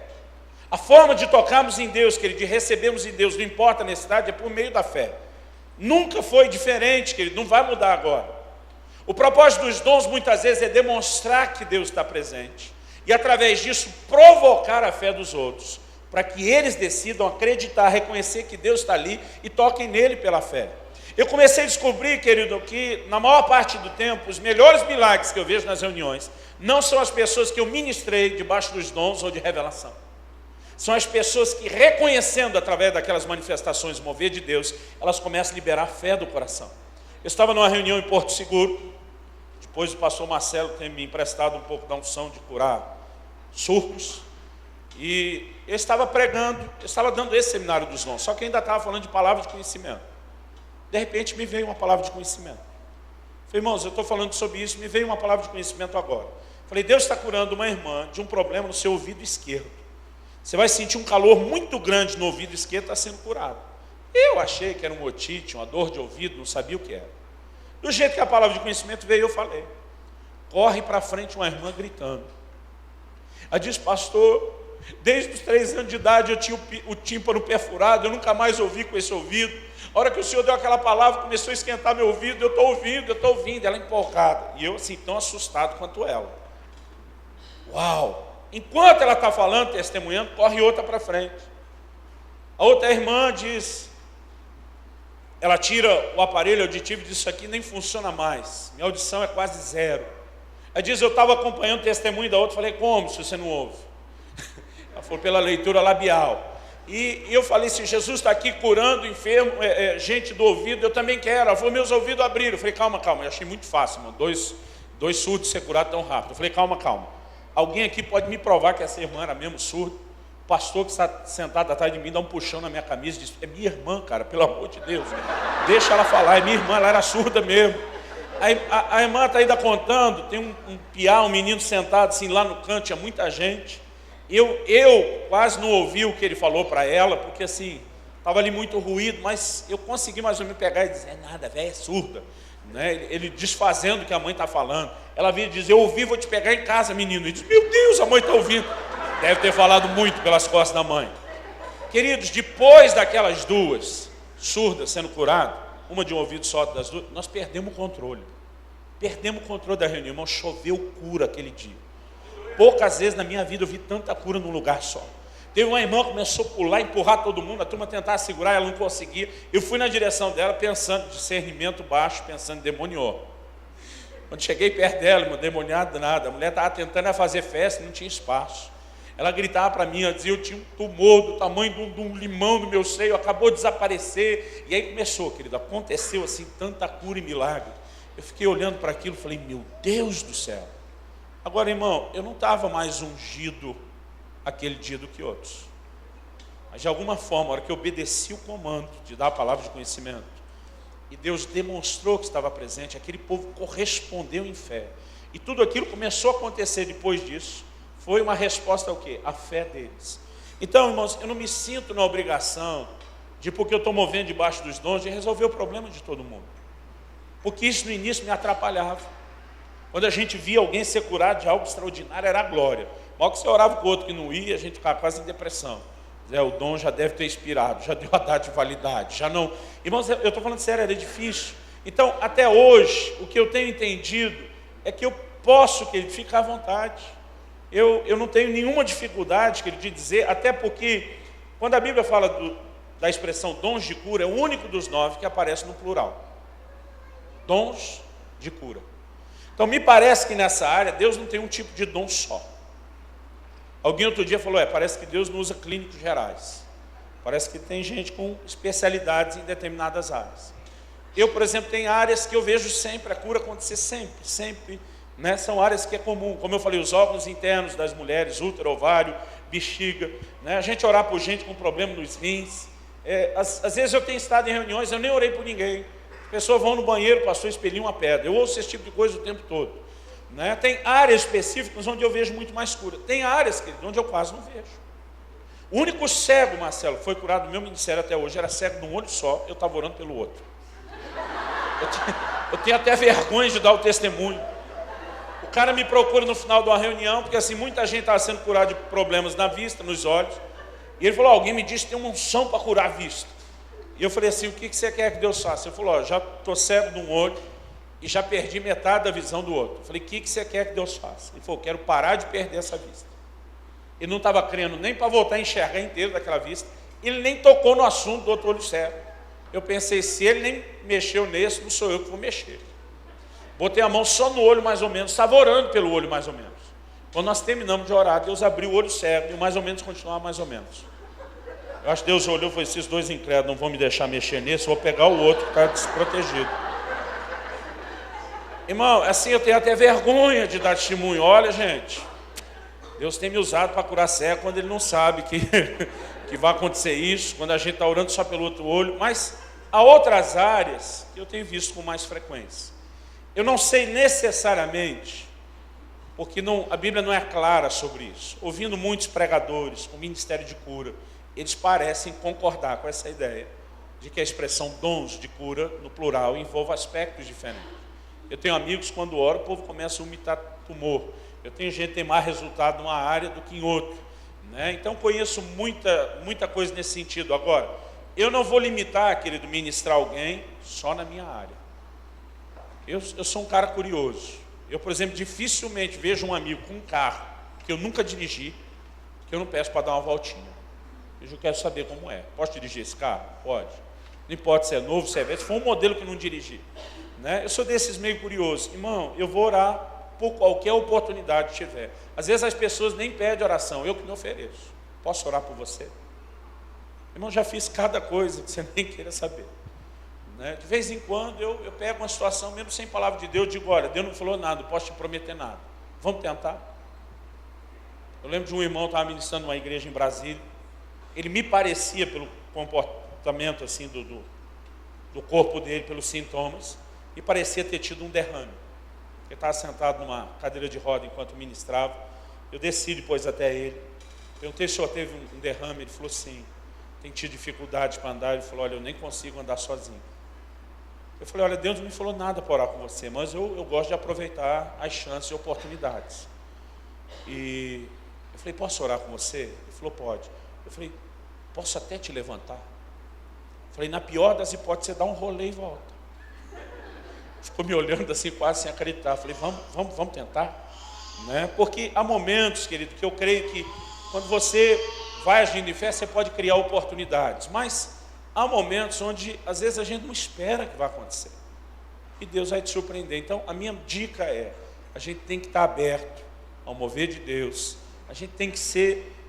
A forma de tocarmos em Deus, querido, de recebermos em Deus, não importa a necessidade, é por meio da fé. Nunca foi diferente, querido, não vai mudar agora. O propósito dos dons muitas vezes é demonstrar que Deus está presente e através disso provocar a fé dos outros, para que eles decidam acreditar, reconhecer que Deus está ali e toquem nele pela fé. Eu comecei a descobrir, querido, que na maior parte do tempo, os melhores milagres que eu vejo nas reuniões, não são as pessoas que eu ministrei debaixo dos dons ou de revelação. São as pessoas que, reconhecendo através daquelas manifestações o mover de Deus, elas começam a liberar a fé do coração. Eu estava numa reunião em Porto Seguro, depois o pastor Marcelo tem me emprestado um pouco da unção de curar surdos, e eu estava pregando, eu estava dando esse seminário dos dons, só que eu ainda estava falando de palavra de conhecimento. De repente me veio uma palavra de conhecimento. Falei, irmãos, eu estou falando sobre isso, me veio uma palavra de conhecimento agora. Falei, Deus está curando uma irmã de um problema no seu ouvido esquerdo. Você vai sentir um calor muito grande no ouvido esquerdo, está sendo curado. Eu achei que era um otite, uma dor de ouvido, não sabia o que era. Do jeito que a palavra de conhecimento veio, eu falei, corre para frente uma irmã gritando. Ela disse, pastor, desde os 3 anos de idade eu tinha o tímpano perfurado, eu nunca mais ouvi com esse ouvido. A hora que o Senhor deu aquela palavra, começou a esquentar meu ouvido, eu estou ouvindo, ela empolgada. E eu assim, tão assustado quanto ela. Uau! Enquanto ela está falando, testemunhando, corre outra para frente. A outra irmã diz, ela tira o aparelho auditivo e diz, isso aqui nem funciona mais, minha audição é quase zero. Ela diz, eu estava acompanhando o testemunho da outra, falei, como se você não ouve? Ela falou, pela leitura labial. E eu falei, se Jesus está aqui curando enfermo, gente do ouvido, eu também quero. Ela falou, meus ouvidos abriram. Eu falei, calma, eu achei muito fácil, irmão. Dois surdos ser curados tão rápido. Eu falei, calma. Alguém aqui pode me provar que essa irmã era mesmo surda? O pastor que está sentado atrás de mim dá um puxão na minha camisa e diz, é minha irmã, cara, pelo amor de Deus. Deixa ela falar, é minha irmã, ela era surda mesmo. A irmã está ainda contando, tem um piá, um menino sentado assim lá no canto, tinha muita gente. Eu quase não ouvi o que ele falou para ela, porque assim, estava ali muito ruído, mas eu consegui mais ou menos pegar e dizer, nada, velho, é surda. Né? Ele desfazendo o que a mãe está falando. Ela vinha dizer, eu ouvi, vou te pegar em casa, menino. Ele diz, meu Deus, a mãe está ouvindo. Deve ter falado muito pelas costas da mãe. Queridos, depois daquelas duas surdas sendo curadas, uma de um ouvido só das duas, nós perdemos o controle. Perdemos o controle da reunião, irmão, choveu cura aquele dia. Poucas vezes na minha vida eu vi tanta cura num lugar só. Teve uma irmã que começou a pular, empurrar todo mundo, a turma tentava segurar, ela não conseguia. Eu fui na direção dela, pensando, discernimento baixo, pensando, demoniou. Quando cheguei perto dela, irmão, demoniado nada. A mulher estava tentando fazer festa, não tinha espaço. Ela gritava para mim, ela dizia, eu tinha um tumor do tamanho de um limão no meu seio, acabou de desaparecer. E aí começou, querido, aconteceu assim, tanta cura e milagre. Eu fiquei olhando para aquilo e falei, meu Deus do céu. Agora, irmão, eu não estava mais ungido aquele dia do que outros. Mas de alguma forma, a hora que eu obedeci o comando de dar a palavra de conhecimento, e Deus demonstrou que estava presente, aquele povo correspondeu em fé. E tudo aquilo começou a acontecer depois disso, foi uma resposta ao quê? A fé deles. Então, irmãos, eu não me sinto na obrigação de, porque eu estou movendo debaixo dos dons, de resolver o problema de todo mundo. Porque isso no início me atrapalhava. Quando a gente via alguém ser curado de algo extraordinário, era a glória. Mal que você orava com o outro que não ia, a gente ficava quase em depressão. O dom já deve ter expirado, já deu a data de validade, já não... Irmãos, eu estou falando sério, era difícil. Então, até hoje, o que eu tenho entendido é que eu posso, querido, ficar à vontade. Eu não tenho nenhuma dificuldade, querido, de dizer, até porque, quando a Bíblia fala da expressão dons de cura, é o único dos 9 que aparece no plural. Dons de cura. Então, me parece que nessa área, Deus não tem um tipo de dom só. Alguém outro dia falou, parece que Deus não usa clínicos gerais. Parece que tem gente com especialidades em determinadas áreas. Eu, por exemplo, tenho áreas que eu vejo sempre, a cura acontecer sempre. Né? São áreas que é comum, como eu falei, os órgãos internos das mulheres, útero, ovário, bexiga. Né? A gente orar por gente com problema nos rins. Às vezes eu tenho estado em reuniões, eu nem orei por ninguém. Pessoas vão no banheiro, pastor, expeliu uma pedra. Eu ouço esse tipo de coisa o tempo todo. Né? Tem áreas específicas onde eu vejo muito mais cura. Tem áreas onde eu quase não vejo. O único cego, Marcelo, que foi curado no meu ministério até hoje, era cego de um olho só, eu estava orando pelo outro. Eu tenho até vergonha de dar o testemunho. O cara me procura no final de uma reunião, porque assim, muita gente estava sendo curada de problemas na vista, nos olhos. E ele falou, alguém me disse que tem uma unção para curar a vista. E eu falei assim, o que você quer que Deus faça? Ele falou, já estou cego de um olho e já perdi metade da visão do outro. Eu falei, o que você quer que Deus faça? Ele falou, quero parar de perder essa vista. Ele não estava crendo nem para voltar a enxergar inteiro daquela vista. Ele nem tocou no assunto do outro olho cego. Eu pensei, se ele nem mexeu nesse, não sou eu que vou mexer. Botei a mão só no olho mais ou menos, estava orando pelo olho mais ou menos. Quando nós terminamos de orar, Deus abriu o olho cego e mais ou menos continuava mais ou menos. Eu acho que Deus olhou e falou, esses dois incrédulos não vão me deixar mexer nesse, vou pegar o outro que está desprotegido. Irmão, assim eu tenho até vergonha de dar testemunho. Olha, gente, Deus tem me usado para curar cego quando Ele não sabe que vai acontecer isso, quando a gente está orando só pelo outro olho. Mas há outras áreas que eu tenho visto com mais frequência. Eu não sei necessariamente, porque a Bíblia não é clara sobre isso. Ouvindo muitos pregadores com ministério de cura, eles parecem concordar com essa ideia de que a expressão dons de cura, no plural, envolve aspectos diferentes. Eu tenho amigos, quando oro, o povo começa a vomitar tumor. Eu tenho gente que tem mais resultado numa área do que em outra, né? Então, conheço muita coisa nesse sentido. Agora, eu não vou limitar, querido, ministrar alguém só na minha área. Eu sou um cara curioso. Eu, por exemplo, dificilmente vejo um amigo com um carro que eu nunca dirigi, que eu não peço para dar uma voltinha. Eu quero saber como é. Posso dirigir esse carro? Pode. Não importa se é novo, se é velho. Se for um modelo que eu não dirigi, né? Eu sou desses meio curiosos. Irmão, eu vou orar por qualquer oportunidade que tiver. Às vezes as pessoas nem pedem oração, eu que me ofereço. Posso orar por você? Irmão, já fiz cada coisa que você nem queira saber, né? De vez em quando eu pego uma situação, mesmo sem palavra de Deus, digo, olha, Deus não falou nada, não posso te prometer nada. Vamos tentar? Eu lembro de um irmão que estava ministrando numa igreja em Brasília. Ele me parecia, pelo comportamento assim, do corpo dele, pelos sintomas, e parecia ter tido um derrame. Ele estava sentado numa cadeira de roda enquanto ministrava. Eu desci depois até ele. Perguntei se o senhor teve um derrame. Ele falou, sim, tem tido dificuldade para andar. Ele falou, olha, eu nem consigo andar sozinho. Eu falei, olha, Deus não me falou nada para orar com você, mas eu gosto de aproveitar as chances e oportunidades. E eu falei, posso orar com você? Ele falou, pode. Eu falei, posso até te levantar? Eu falei, na pior das hipóteses, você dá um rolê e volta. Ficou me olhando assim, quase sem acreditar. Eu falei, vamos tentar, né? Porque há momentos, querido, que eu creio que quando você vai agindo em fé, você pode criar oportunidades. Mas há momentos onde, às vezes, a gente não espera que vai acontecer. E Deus vai te surpreender. Então, a minha dica é, a gente tem que estar aberto ao mover de Deus. A gente tem que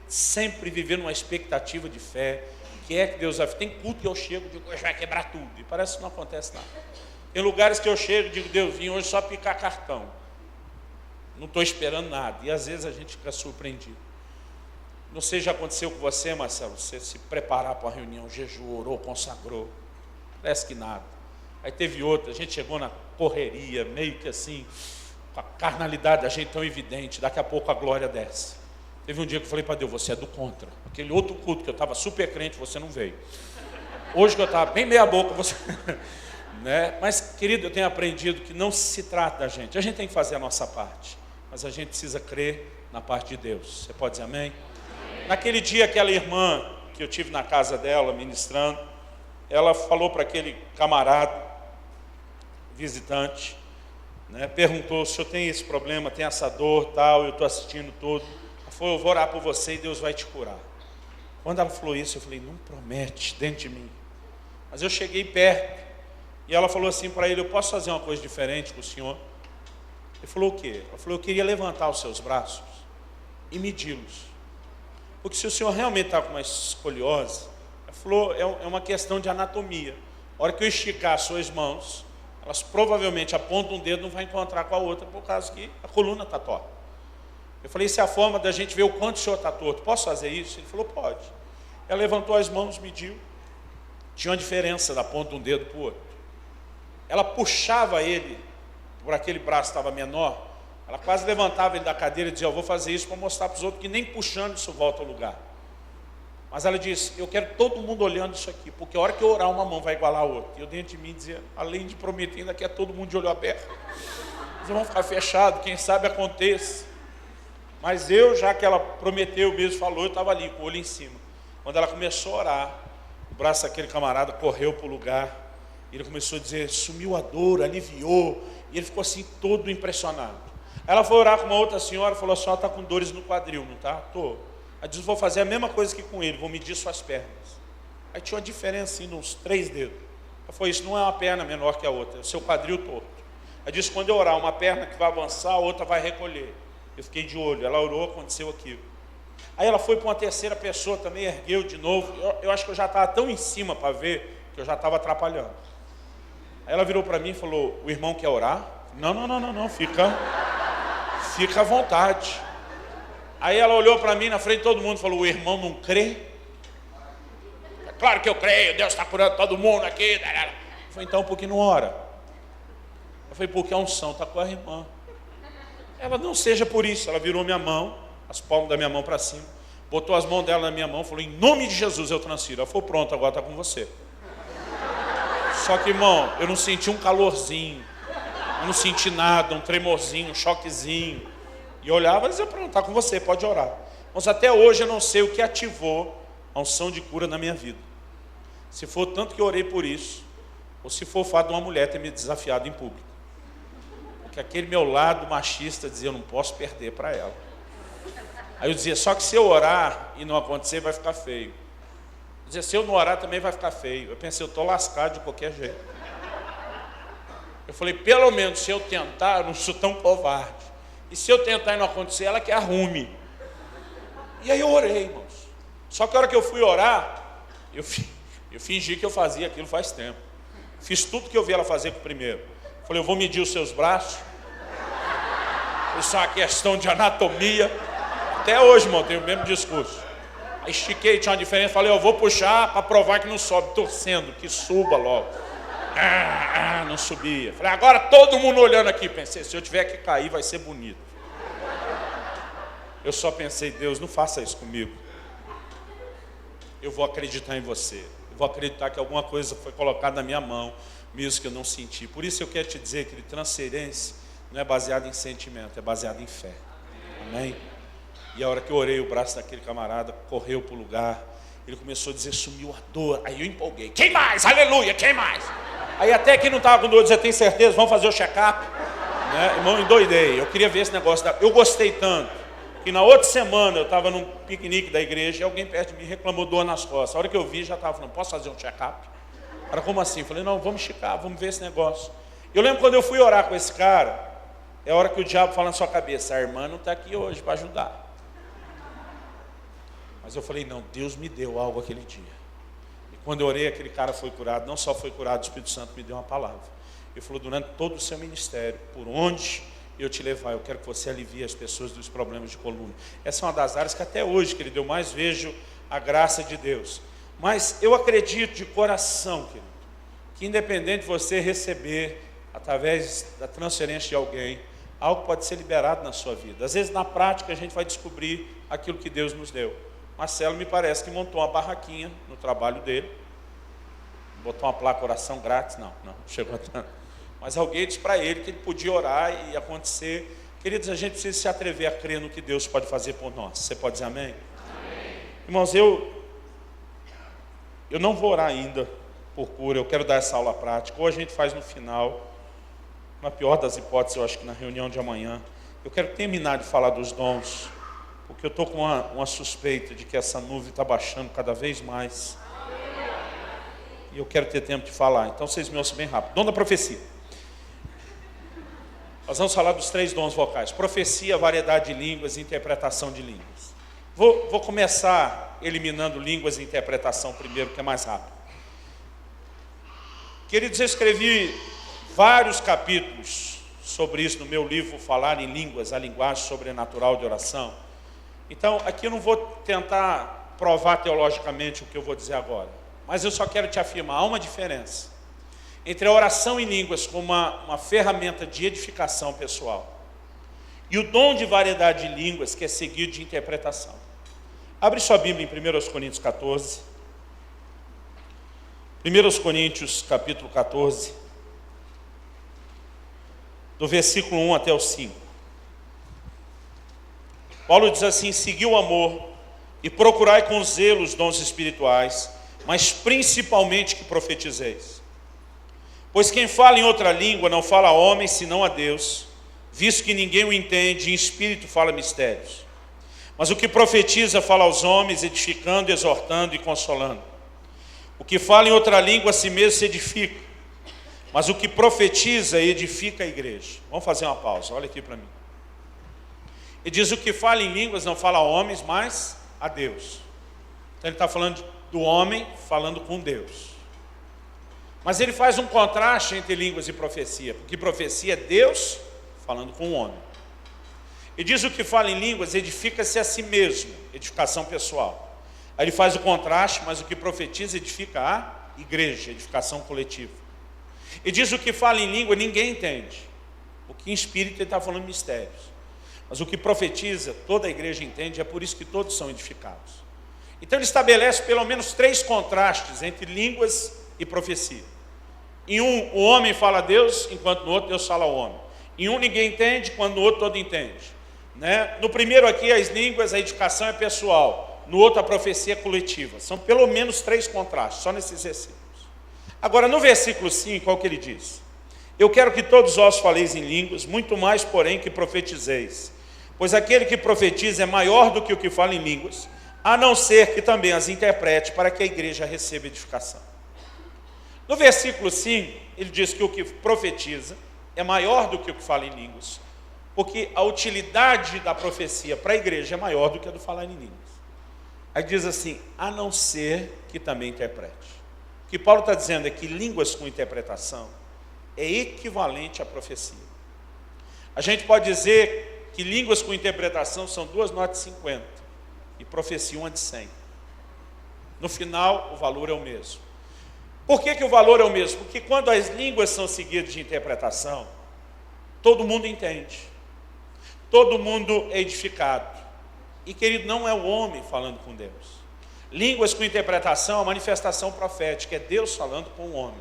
sempre viver numa expectativa de fé. Que é que Deus vai... Tem culto que eu chego e digo, hoje vai quebrar tudo. E parece que não acontece nada. Tem lugares que eu chego e digo, Deus, vim hoje só picar cartão. Não estou esperando nada. E às vezes a gente fica surpreendido. Não sei se já aconteceu com você, Marcelo, você se preparar para uma reunião, jejuou, orou, consagrou. Parece que nada. Aí teve outra, a gente chegou na correria, meio que assim, com a carnalidade da gente tão evidente, daqui a pouco a glória desce. Teve um dia que eu falei para Deus, você é do contra. Aquele outro culto que eu estava super crente, você não veio. Hoje que eu estava bem meia boca, você... né? Mas, querido, eu tenho aprendido que não se trata da gente. A gente tem que fazer a nossa parte. Mas a gente precisa crer na parte de Deus. Você pode dizer amém? Naquele dia, aquela irmã que eu tive na casa dela, ministrando, ela falou para aquele camarada, visitante, né, perguntou, o senhor tem esse problema, tem essa dor, tal, eu estou assistindo tudo. Ela falou, eu vou orar por você e Deus vai te curar. Quando ela falou isso, eu falei, não promete dentro de mim. Mas eu cheguei perto, e ela falou assim para ele, eu posso fazer uma coisa diferente com o senhor? Ele falou, o quê? Ela falou, eu queria levantar os seus braços e medi-los. Porque se o senhor realmente está com uma escoliose, ela falou, é uma questão de anatomia. A hora que eu esticar as suas mãos, elas provavelmente apontam um dedo, não vai encontrar com a outra, por causa que a coluna está torta. Eu falei, isso é a forma da gente ver o quanto o senhor está torto. Posso fazer isso? Ele falou, pode. Ela levantou as mãos, mediu. Tinha uma diferença da ponta de um dedo para o outro. Ela puxava ele, por aquele braço estava menor, ela quase levantava ele da cadeira e dizia, eu vou fazer isso para mostrar para os outros que nem puxando isso volta ao lugar. Mas ela disse, eu quero todo mundo olhando isso aqui, porque a hora que eu orar uma mão vai igualar a outra. E eu dentro de mim dizia, além de prometer, ainda quer todo mundo de olho aberto. Eles vão ficar fechados, quem sabe aconteça. Mas eu, já que ela prometeu mesmo, falou, eu estava ali com o olho em cima. Quando ela começou a orar, o braço daquele camarada correu para o lugar. Ele começou a dizer, sumiu a dor, aliviou. E ele ficou assim, todo impressionado. Ela foi orar com uma outra senhora, falou, a senhora está com dores no quadril, não está? Estou. Ela disse, vou fazer a mesma coisa que com ele, vou medir suas pernas. Aí tinha uma diferença, assim, uns 3 dedos. Ela falou, isso não é uma perna menor que a outra, é o seu quadril torto. Ela disse, quando eu orar, uma perna que vai avançar, a outra vai recolher. Eu fiquei de olho, ela orou, aconteceu aquilo. Aí ela foi para uma terceira pessoa também, ergueu de novo. Eu acho que eu já estava tão em cima para ver, que eu já estava atrapalhando. Aí ela virou para mim e falou, o irmão quer orar? Não, fica à vontade. Aí ela olhou para mim na frente de todo mundo e falou, o irmão não crê? É claro que eu creio, Deus está curando todo mundo aqui. Eu falei, então por que não ora? Eu falei, porque a unção está com a irmã. Ela, não seja por isso. Ela virou minha mão, as palmas da minha mão para cima, botou as mãos dela na minha mão, falou, em nome de Jesus eu transfiro. Ela falou, pronto, agora está com você. Só que, irmão, eu não senti um calorzinho, eu não senti nada, um tremorzinho, um choquezinho. E eu olhava e dizia, pronto, está com você, pode orar. Mas até hoje eu não sei o que ativou a unção de cura na minha vida. Se for tanto que eu orei por isso, ou se for o fato de uma mulher ter me desafiado em público. Porque aquele meu lado machista dizia, eu não posso perder para ela. Aí eu dizia, só que se eu orar e não acontecer, vai ficar feio. Eu dizia, se eu não orar também vai ficar feio. Eu pensei, eu estou lascado de qualquer jeito. Eu falei, pelo menos se eu tentar, eu não sou tão covarde. E se eu tentar e não acontecer, ela que arrume. E aí eu orei, irmãos. Só que a hora que eu fui orar, eu fingi que eu fazia aquilo faz tempo. Fiz tudo que eu vi ela fazer com o primeiro. Falei, eu vou medir os seus braços. Isso é uma questão de anatomia. Até hoje, irmão, tenho o mesmo discurso. Estiquei, tinha uma diferença. Falei, eu vou puxar para provar que não sobe. Torcendo, que suba logo. Não subia. Falei, agora todo mundo olhando aqui. Pensei, se eu tiver que cair, vai ser bonito. Eu só pensei, Deus, não faça isso comigo. Eu vou acreditar em você. Eu vou acreditar que alguma coisa foi colocada na minha mão, mesmo que eu não senti. Por isso eu quero te dizer que transferência não é baseada em sentimento, é baseada em fé. Amém? E a hora que eu orei, o braço daquele camarada correu para o lugar. Ele começou a dizer, sumiu a dor. Aí eu empolguei. Quem mais? Aleluia, quem mais? Aí até quem não estava com dor, dizia, tem certeza? Vamos fazer o check-up? Né? Irmão, endoidei. Eu queria ver esse negócio. Eu gostei tanto que na outra semana eu estava num piquenique da igreja e alguém perto de mim reclamou dor nas costas. A hora que eu vi, já estava falando, posso fazer um check-up? Cara, como assim? Eu falei, não, vamos checar, vamos ver esse negócio. Eu lembro quando eu fui orar com esse cara, é a hora que o diabo fala na sua cabeça, a irmã não está aqui hoje para ajudar. Mas eu falei, não, Deus me deu algo aquele dia. E quando eu orei, aquele cara foi curado. Não só foi curado, o Espírito Santo me deu uma palavra. Ele falou, durante todo o seu ministério, por onde eu te levar, eu quero que você alivie as pessoas dos problemas de coluna. Essa é uma das áreas que até hoje, querido, eu mais vejo a graça de Deus. Mas eu acredito de coração, querido, que independente de você receber, através da transferência de alguém, algo pode ser liberado na sua vida. Às vezes, na prática, a gente vai descobrir aquilo que Deus nos deu. Marcelo me parece que montou uma barraquinha no trabalho dele, botou uma placa oração grátis, não chegou a tanto. Mas alguém disse para ele que ele podia orar e acontecer. Queridos, a gente precisa se atrever a crer no que Deus pode fazer por nós. Você pode dizer amém? Amém. Irmãos, eu não vou orar ainda por cura, eu quero dar essa aula prática, ou a gente faz no final, na pior das hipóteses, eu acho que na reunião de amanhã. Eu quero terminar de falar dos dons, porque eu estou com uma suspeita de que essa nuvem está baixando cada vez mais. E eu quero ter tempo de falar, então vocês me ouçam bem rápido. Dom da profecia. Nós vamos falar dos 3 dons vocais. Profecia, variedade de línguas e interpretação de línguas. Vou começar eliminando línguas e interpretação primeiro, que é mais rápido. Queridos, eu escrevi vários capítulos sobre isso no meu livro, Falar em Línguas, a linguagem sobrenatural de oração. Então, aqui eu não vou tentar provar teologicamente o que eu vou dizer agora. Mas eu só quero te afirmar, há uma diferença entre a oração em línguas como uma ferramenta de edificação pessoal e o dom de variedade de línguas, que é seguido de interpretação. Abre sua Bíblia em 1 Coríntios 14. 1 Coríntios capítulo 14, do versículo 1 até o 5. Paulo diz assim, segui o amor e procurai com zelo os dons espirituais, mas principalmente que profetizeis. Pois quem fala em outra língua não fala a homem, senão a Deus, visto que ninguém o entende, em espírito fala mistérios. Mas o que profetiza fala aos homens, edificando, exortando e consolando. O que fala em outra língua a si mesmo se edifica, mas o que profetiza edifica a igreja. Vamos fazer uma pausa, olha aqui para mim. Ele diz: o que fala em línguas não fala a homens, mas a Deus. Então ele está falando do homem falando com Deus. Mas ele faz um contraste entre línguas e profecia, porque profecia é Deus falando com o homem. Ele diz: o que fala em línguas edifica-se a si mesmo, edificação pessoal. Aí ele faz o contraste, mas o que profetiza edifica a igreja, edificação coletiva. Ele diz: o que fala em língua ninguém entende, porque em espírito ele está falando mistérios. Mas o que profetiza, toda a igreja entende, é por isso que todos são edificados. Então ele estabelece pelo menos 3 contrastes entre línguas e profecia. Em um, o homem fala a Deus, enquanto no outro Deus fala ao homem. Em um ninguém entende, quando no outro todo entende. No primeiro aqui, as línguas, a edificação é pessoal. No outro, a profecia é coletiva. São pelo menos 3 contrastes, só nesses versículos. Agora, no versículo 5, olha o que ele diz: eu quero que todos vós faleis em línguas, muito mais, porém, que profetizeis. Pois aquele que profetiza é maior do que o que fala em línguas, a não ser que também as interprete, para que a igreja receba edificação. No versículo 5, ele diz que o que profetiza é maior do que o que fala em línguas, porque a utilidade da profecia para a igreja é maior do que a do falar em línguas. Aí diz assim: a não ser que também interprete. O que Paulo está dizendo é que línguas com interpretação é equivalente à profecia. A gente pode dizer que línguas com interpretação são 2 notas de 50 e profecia 1 de 100. No final, o valor é o mesmo. Por que o valor é o mesmo? Porque quando as línguas são seguidas de interpretação, todo mundo entende, todo mundo é edificado. E, querido, não é o homem falando com Deus. Línguas com interpretação é uma manifestação profética, é Deus falando com o homem.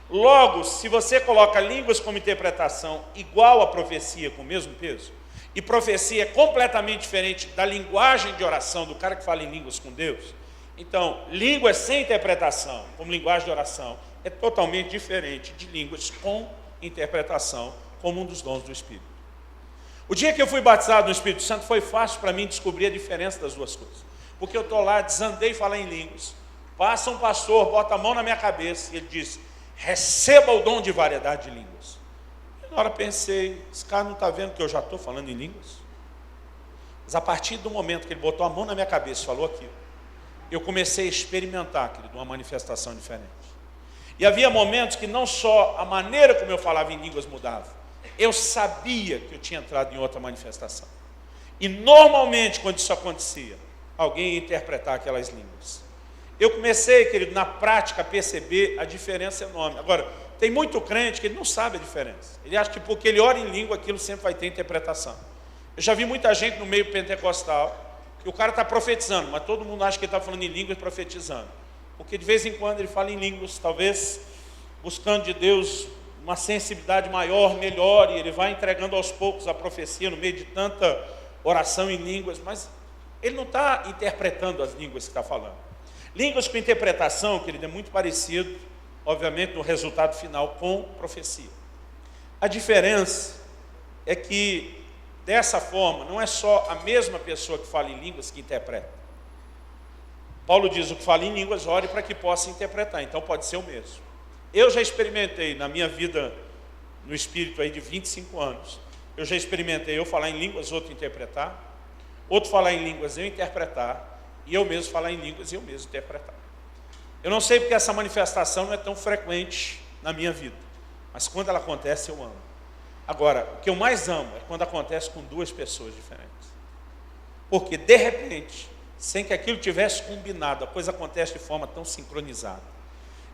Logo, se você coloca línguas como interpretação igual à profecia, com o mesmo peso, e profecia é completamente diferente da linguagem de oração do cara que fala em línguas com Deus, então, línguas sem interpretação, como linguagem de oração, é totalmente diferente de línguas com interpretação, como um dos dons do Espírito. O dia que eu fui batizado no Espírito Santo foi fácil para mim descobrir a diferença das duas coisas. Porque eu estou lá, desandei falar em línguas, passa um pastor, bota a mão na minha cabeça e ele diz: receba o dom de variedade de línguas. E na hora pensei, esse cara não está vendo que eu já estou falando em línguas? Mas a partir do momento que ele botou a mão na minha cabeça e falou aquilo, eu comecei a experimentar, querido, uma manifestação diferente. E havia momentos que não só a maneira como eu falava em línguas mudava, eu sabia que eu tinha entrado em outra manifestação. E normalmente, quando isso acontecia, alguém ia interpretar aquelas línguas. Eu comecei, querido, na prática, a perceber a diferença enorme. Agora, tem muito crente que ele não sabe a diferença. Ele acha que porque ele ora em língua, aquilo sempre vai ter interpretação. Eu já vi muita gente no meio pentecostal, que o cara está profetizando, mas todo mundo acha que ele está falando em línguas profetizando. Porque de vez em quando ele fala em línguas, talvez buscando de Deus uma sensibilidade maior, melhor, e ele vai entregando aos poucos a profecia no meio de tanta oração em línguas, mas ele não está interpretando as línguas que está falando. Línguas com interpretação, querido, é muito parecido, obviamente, no resultado final com profecia. A diferença é que, dessa forma, não é só a mesma pessoa que fala em línguas que interpreta. Paulo diz: o que fala em línguas, ore para que possa interpretar. Então pode ser o mesmo. Eu já experimentei na minha vida no Espírito aí de 25 anos, eu já experimentei eu falar em línguas, outro interpretar, outro falar em línguas, eu interpretar, e eu mesmo falar em línguas e eu mesmo interpretar. Eu não sei porque essa manifestação não é tão frequente na minha vida, mas quando ela acontece, eu amo. Agora, o que eu mais amo é quando acontece com 2 pessoas diferentes. Porque, de repente, sem que aquilo tivesse combinado, a coisa acontece de forma tão sincronizada.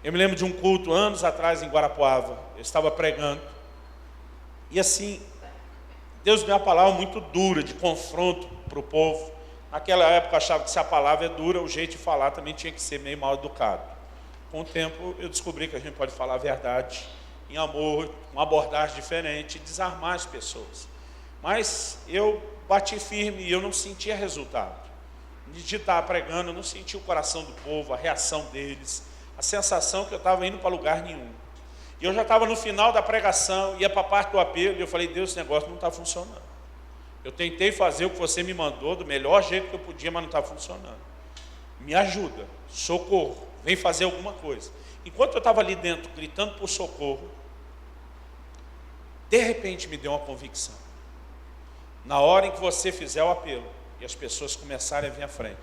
Eu me lembro de um culto, anos atrás, em Guarapuava. Eu estava pregando. E assim, Deus deu uma palavra muito dura, de confronto para o povo. Naquela época, eu achava que se a palavra é dura, o jeito de falar também tinha que ser meio mal educado. Com o tempo, eu descobri que a gente pode falar a verdade em amor, uma abordagem diferente, desarmar as pessoas. Mas eu bati firme e eu não sentia resultado. De estar pregando, eu não sentia o coração do povo, a reação deles, a sensação que eu estava indo para lugar nenhum. E eu já estava no final da pregação, ia para a parte do apelo, e eu falei: Deus, esse negócio não está funcionando. Eu tentei fazer o que você me mandou, do melhor jeito que eu podia, mas não está funcionando. Me ajuda, socorro, vem fazer alguma coisa. Enquanto eu estava ali dentro, gritando por socorro, de repente me deu uma convicção. Na hora em que você fizer o apelo, e as pessoas começarem a vir à frente,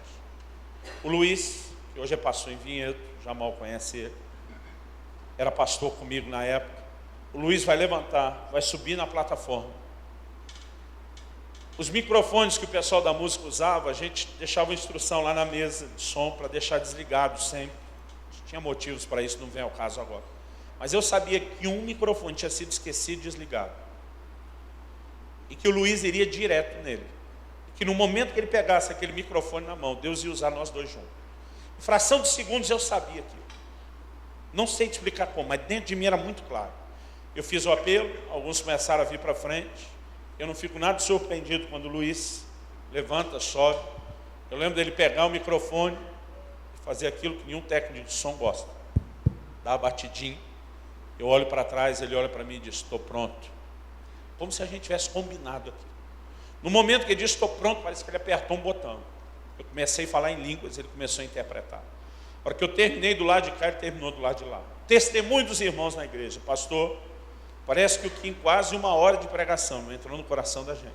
o Luiz, que hoje é pastor em Vinhedo, já mal conhece ele, era pastor comigo na época, o Luiz vai levantar, vai subir na plataforma. Os microfones que o pessoal da música usava, a gente deixava uma instrução lá na mesa de som para deixar desligado sempre. Tinha motivos para isso, não vem ao caso agora. Mas eu sabia que um microfone tinha sido esquecido e desligado. E que o Luiz iria direto nele. E que no momento que ele pegasse aquele microfone na mão, Deus ia usar nós dois juntos. Em fração de segundos eu sabia aquilo. Não sei te explicar como, mas dentro de mim era muito claro. Eu fiz o apelo, alguns começaram a vir para frente. Eu não fico nada surpreendido quando o Luiz levanta, sobe. Eu lembro dele pegar o microfone e fazer aquilo que nenhum técnico de som gosta. Dar uma batidinha. Eu olho para trás, ele olha para mim e diz, estou pronto. Como se a gente tivesse combinado aqui. No momento que ele disse, estou pronto, parece que ele apertou um botão. Eu comecei a falar em línguas, ele começou a interpretar. A hora que eu terminei do lado de cá, ele terminou do lado de lá. Testemunho dos irmãos na igreja. Pastor, parece que o Kim, quase 1 hora de pregação, não entrou no coração da gente.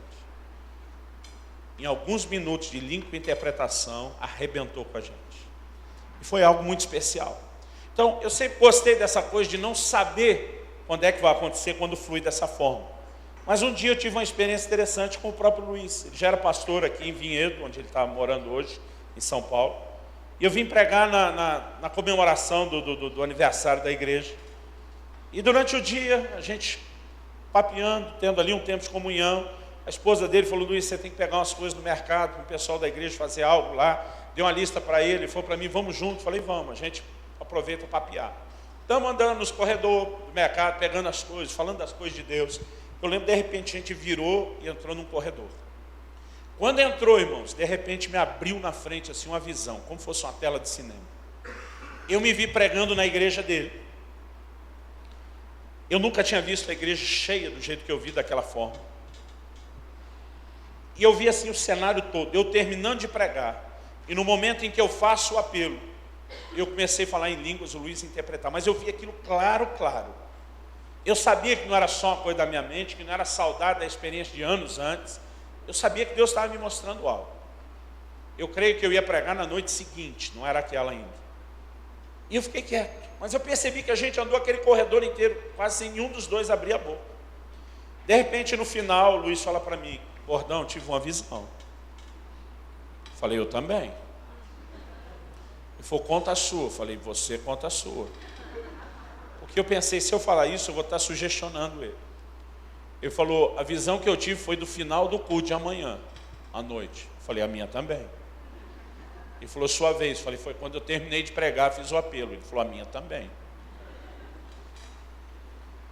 Em alguns minutos de língua e interpretação, arrebentou com a gente. E foi algo muito especial. Então, eu sempre gostei dessa coisa de não saber quando é que vai acontecer, quando flui dessa forma. Mas um dia eu tive uma experiência interessante com o próprio Luiz. Ele já era pastor aqui em Vinhedo, onde ele está morando hoje, em São Paulo. E eu vim pregar na comemoração do aniversário da igreja. E durante o dia, a gente papeando, tendo ali um tempo de comunhão, a esposa dele falou, Luiz, você tem que pegar umas coisas no mercado, para o pessoal da igreja fazer algo lá. Deu uma lista para ele, falou para mim, vamos juntos. Falei, vamos, a gente aproveita para papear. Estamos andando nos corredores do mercado, pegando as coisas, falando das coisas de Deus. Eu lembro, de repente, a gente virou e entrou num corredor. Quando entrou, irmãos, de repente me abriu na frente assim uma visão, como fosse uma tela de cinema. Eu me vi pregando na igreja dele. Eu nunca tinha visto a igreja cheia do jeito que eu vi, daquela forma. E eu vi assim o cenário todo, eu terminando de pregar. E no momento em que eu faço o apelo, eu comecei a falar em línguas, o Luiz interpretar. Mas eu vi aquilo claro. Eu sabia que não era só uma coisa da minha mente, que não era saudade da experiência de anos antes. Eu sabia que Deus estava me mostrando algo. Eu creio que eu ia pregar na noite seguinte, não era aquela ainda. E eu fiquei quieto. Mas eu percebi que a gente andou aquele corredor inteiro, quase nenhum dos dois abria a boca. De repente, no final, o Luiz fala para mim, Gordão, tive uma visão. Falei, eu também. Ele falou, conta a sua. Eu falei, você conta a sua. Porque eu pensei, se eu falar isso, eu vou estar sugestionando ele. Ele falou, a visão que eu tive foi do final do culto de amanhã, à noite. Eu falei, a minha também. Ele falou, sua vez. Eu falei, foi quando eu terminei de pregar, fiz o apelo. Ele falou, a minha também.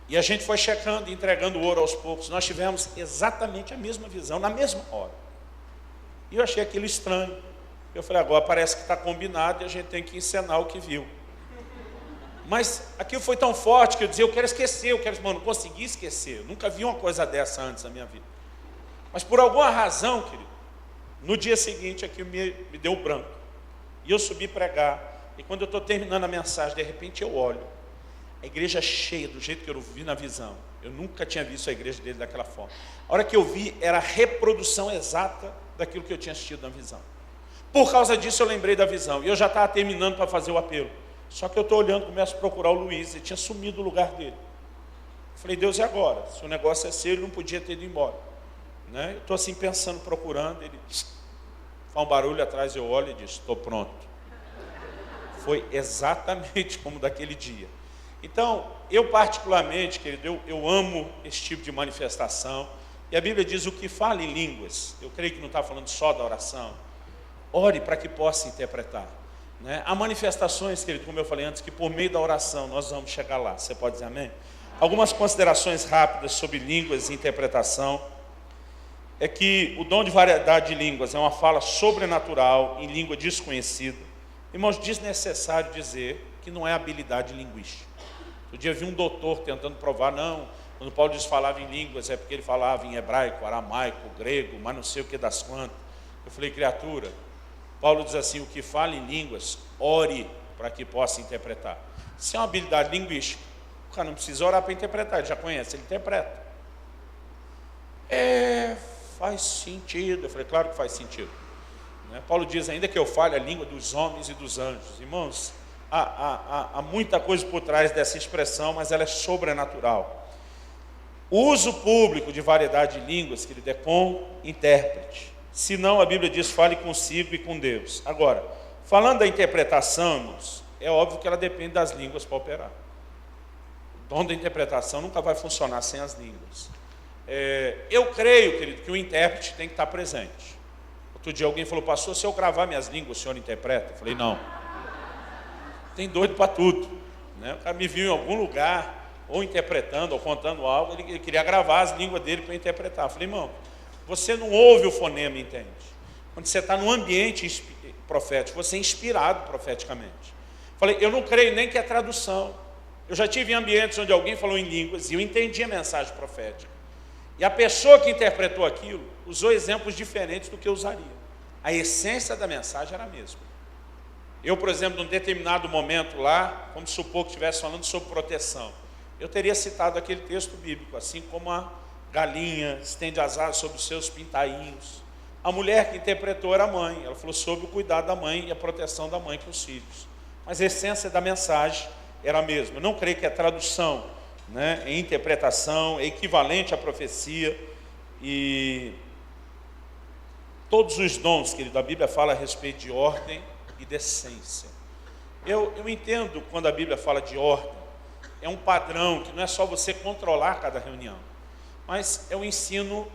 E a gente foi checando, entregando o ouro aos poucos. Nós tivemos exatamente a mesma visão, na mesma hora. E eu achei aquilo estranho. Eu falei, agora parece que está combinado e a gente tem que encenar o que viu. Mas aquilo foi tão forte que eu dizia, eu quero esquecer, não consegui esquecer. Eu nunca vi uma coisa dessa antes na minha vida. Mas por alguma razão, querido, no dia seguinte aquilo me deu branco. E eu subi pregar. E quando eu estou terminando a mensagem, de repente eu olho. A igreja cheia, do jeito que eu vi na visão. Eu nunca tinha visto a igreja dele daquela forma. A hora que eu vi, era a reprodução exata daquilo que eu tinha assistido na visão. Por causa disso eu lembrei da visão. E eu já estava terminando para fazer o apelo. Só que eu estou olhando, começo a procurar o Luiz. Ele tinha sumido do lugar dele. Eu falei, Deus, e agora? Se o negócio é seu, ele não podia ter ido embora. Né? Eu estou assim pensando, procurando. Ele faz um barulho atrás, eu olho e diz, estou pronto. Foi exatamente como daquele dia. Então, eu particularmente, querido, eu amo esse tipo de manifestação. E a Bíblia diz, o que fala em línguas, eu creio que não está falando só da oração. Ore para que possa interpretar. Né? Há manifestações, querido, como eu falei antes, que por meio da oração nós vamos chegar lá. Você pode dizer amém? Algumas considerações rápidas sobre línguas e interpretação. É que o dom de variedade de línguas é uma fala sobrenatural em língua desconhecida. Irmãos, desnecessário dizer que não é habilidade linguística. Outro dia vi um doutor tentando provar, não, quando Paulo diz falava em línguas, é porque ele falava em hebraico, aramaico, grego, mas não sei o que das quantas. Eu falei, criatura, Paulo diz assim, o que fala em línguas, ore para que possa interpretar. Se é uma habilidade linguística, o cara não precisa orar para interpretar, ele já conhece, ele interpreta. Faz sentido. Eu falei, claro que faz sentido. Paulo diz, ainda que eu fale a língua dos homens e dos anjos. Irmãos, há muita coisa por trás dessa expressão, mas ela é sobrenatural. O uso público de variedade de línguas, querido, é com intérprete. Se não, a Bíblia diz, fale consigo e com Deus. Agora, falando da interpretação, irmãos, é óbvio que ela depende das línguas para operar. O dom da interpretação nunca vai funcionar sem as línguas. Eu creio, querido, que o intérprete tem que estar presente. Outro dia alguém falou, pastor, se eu gravar minhas línguas, o senhor interpreta? Eu falei, não. Tem doido para tudo. O cara me viu em algum lugar, ou interpretando, ou contando algo, ele queria gravar as línguas dele para interpretar. Eu falei, irmão, você não ouve o fonema, entende? Quando você está num ambiente profético, você é inspirado profeticamente. Eu falei, eu não creio nem que é tradução. Eu já tive em ambientes onde alguém falou em línguas, e eu entendi a mensagem profética. E a pessoa que interpretou aquilo usou exemplos diferentes do que eu usaria. A essência da mensagem era a mesma. Eu, por exemplo, num determinado momento lá, vamos supor que estivesse falando sobre proteção, eu teria citado aquele texto bíblico, assim como a galinha estende as asas sobre os seus pintainhos. A mulher que interpretou era a mãe, ela falou sobre o cuidado da mãe e a proteção da mãe com os filhos. Mas a essência da mensagem era a mesma. Eu não creio que a tradução, em interpretação, é equivalente à profecia, e todos os dons, querido, a Bíblia fala a respeito de ordem e decência. Eu entendo quando a Bíblia fala de ordem, é um padrão que não é só você controlar cada reunião, mas é um ensino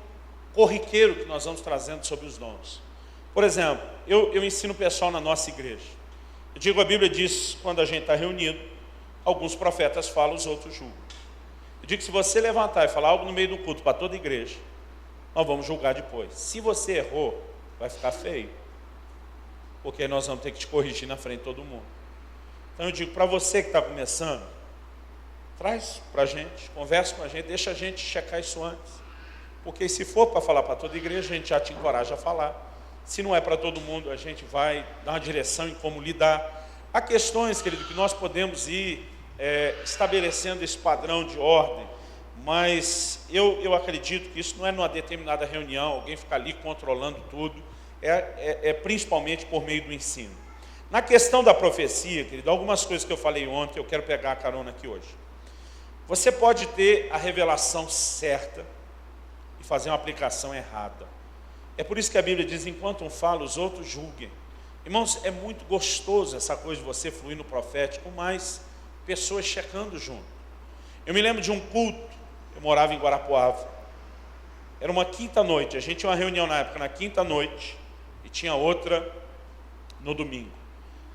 corriqueiro que nós vamos trazendo sobre os dons. Por exemplo, eu ensino o pessoal na nossa igreja. Eu digo, a Bíblia diz, quando a gente está reunido, alguns profetas falam, os outros julgam. Eu digo que se você levantar e falar algo no meio do culto para toda a igreja, nós vamos julgar depois. Se você errou, vai ficar feio, porque nós vamos ter que te corrigir na frente de todo mundo. Então eu digo, para você que está começando, traz para a gente, conversa com a gente, deixa a gente checar isso antes. Porque se for para falar para toda a igreja, a gente já te encoraja a falar. Se não é para todo mundo, a gente vai dar uma direção em como lidar. Há questões, querido, que nós podemos ir estabelecendo esse padrão de ordem, mas eu acredito que isso não é numa determinada reunião, alguém ficar ali controlando tudo, é principalmente por meio do ensino. Na questão da profecia, querido, algumas coisas que eu falei ontem, eu quero pegar a carona aqui hoje. Você pode ter a revelação certa e fazer uma aplicação errada. É por isso que a Bíblia diz, enquanto um fala, os outros julguem. Irmãos, é muito gostoso essa coisa de você fluir no profético, mas pessoas checando junto. Eu me lembro de um culto, eu morava em Guarapuava, era uma quinta-noite, a gente tinha uma reunião na época, na quinta-noite, e tinha outra no domingo.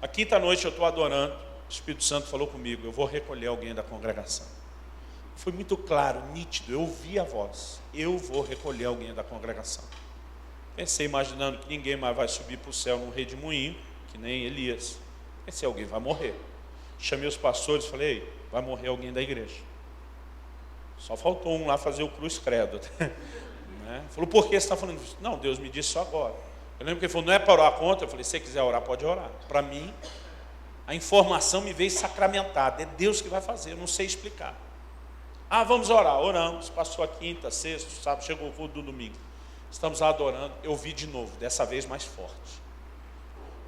A quinta-noite eu estou adorando, o Espírito Santo falou comigo, eu vou recolher alguém da congregação. Foi muito claro, nítido, eu ouvi a voz, eu vou recolher alguém da congregação. Pensei, imaginando que ninguém mais vai subir para o céu num redemoinho, que nem Elias. Pensei, alguém vai morrer. Chamei os pastores e falei, ei, vai morrer alguém da igreja. Só faltou um lá fazer o cruz credo. Falou, por que você está falando isso? Não, Deus me disse só agora. Eu lembro que ele falou, não é para orar contra? Eu falei, se você quiser orar, pode orar. Para mim, a informação me veio sacramentada. É Deus que vai fazer, eu não sei explicar. Ah, vamos orar. Oramos, passou a quinta, sexta, sábado, chegou o culto do domingo. Estamos lá adorando, eu vi de novo, dessa vez mais forte.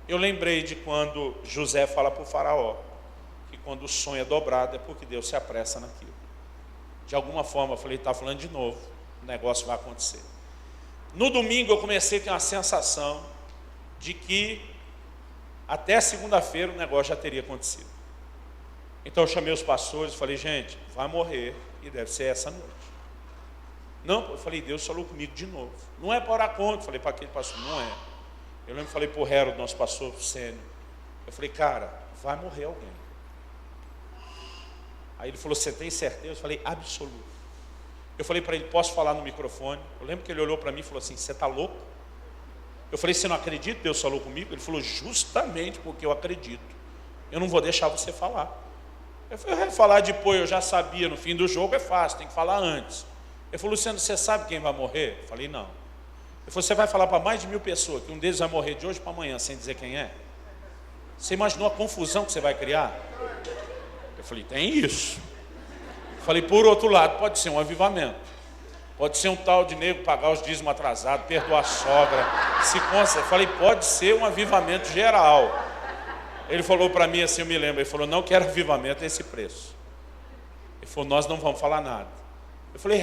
Eu lembrei de quando José fala para o faraó, que quando o sonho é dobrado é porque Deus se apressa naquilo. De alguma forma eu falei, está falando de novo, o negócio vai acontecer. No domingo eu comecei a ter uma sensação de que até segunda-feira o negócio já teria acontecido. Então eu chamei os pastores e falei, gente, vai morrer e deve ser essa noite. Não, eu falei, Deus falou comigo de novo. Não é para orar contra, falei para aquele pastor, não é. Eu lembro que falei para o Harold, nosso pastor sênior, eu falei, cara, vai morrer alguém. Aí ele falou, você tem certeza? Eu falei, absoluto. Eu falei para ele, posso falar no microfone? Eu lembro que ele olhou para mim e falou assim, você está louco? Eu falei, você não acredita? Deus falou comigo? Ele falou, justamente porque eu acredito. Eu não vou deixar você falar. Eu falei, eu vou falar depois, eu já sabia, no fim do jogo é fácil, tem que falar antes. Ele falou, Luciano, você sabe quem vai morrer? Eu falei, não. Ele falou, você vai falar para mais de 1000 pessoas, que um deles vai morrer de hoje para amanhã, sem dizer quem é? Você imaginou a confusão que você vai criar? Eu falei, tem isso. Eu falei, por outro lado, pode ser um avivamento. Pode ser um tal de nego pagar os dízimos atrasados, perdoar a sogra, se consta. Eu falei, pode ser um avivamento geral. Ele falou para mim assim, eu me lembro, ele falou, não quero avivamento a esse preço. Ele falou, nós não vamos falar nada. Eu falei,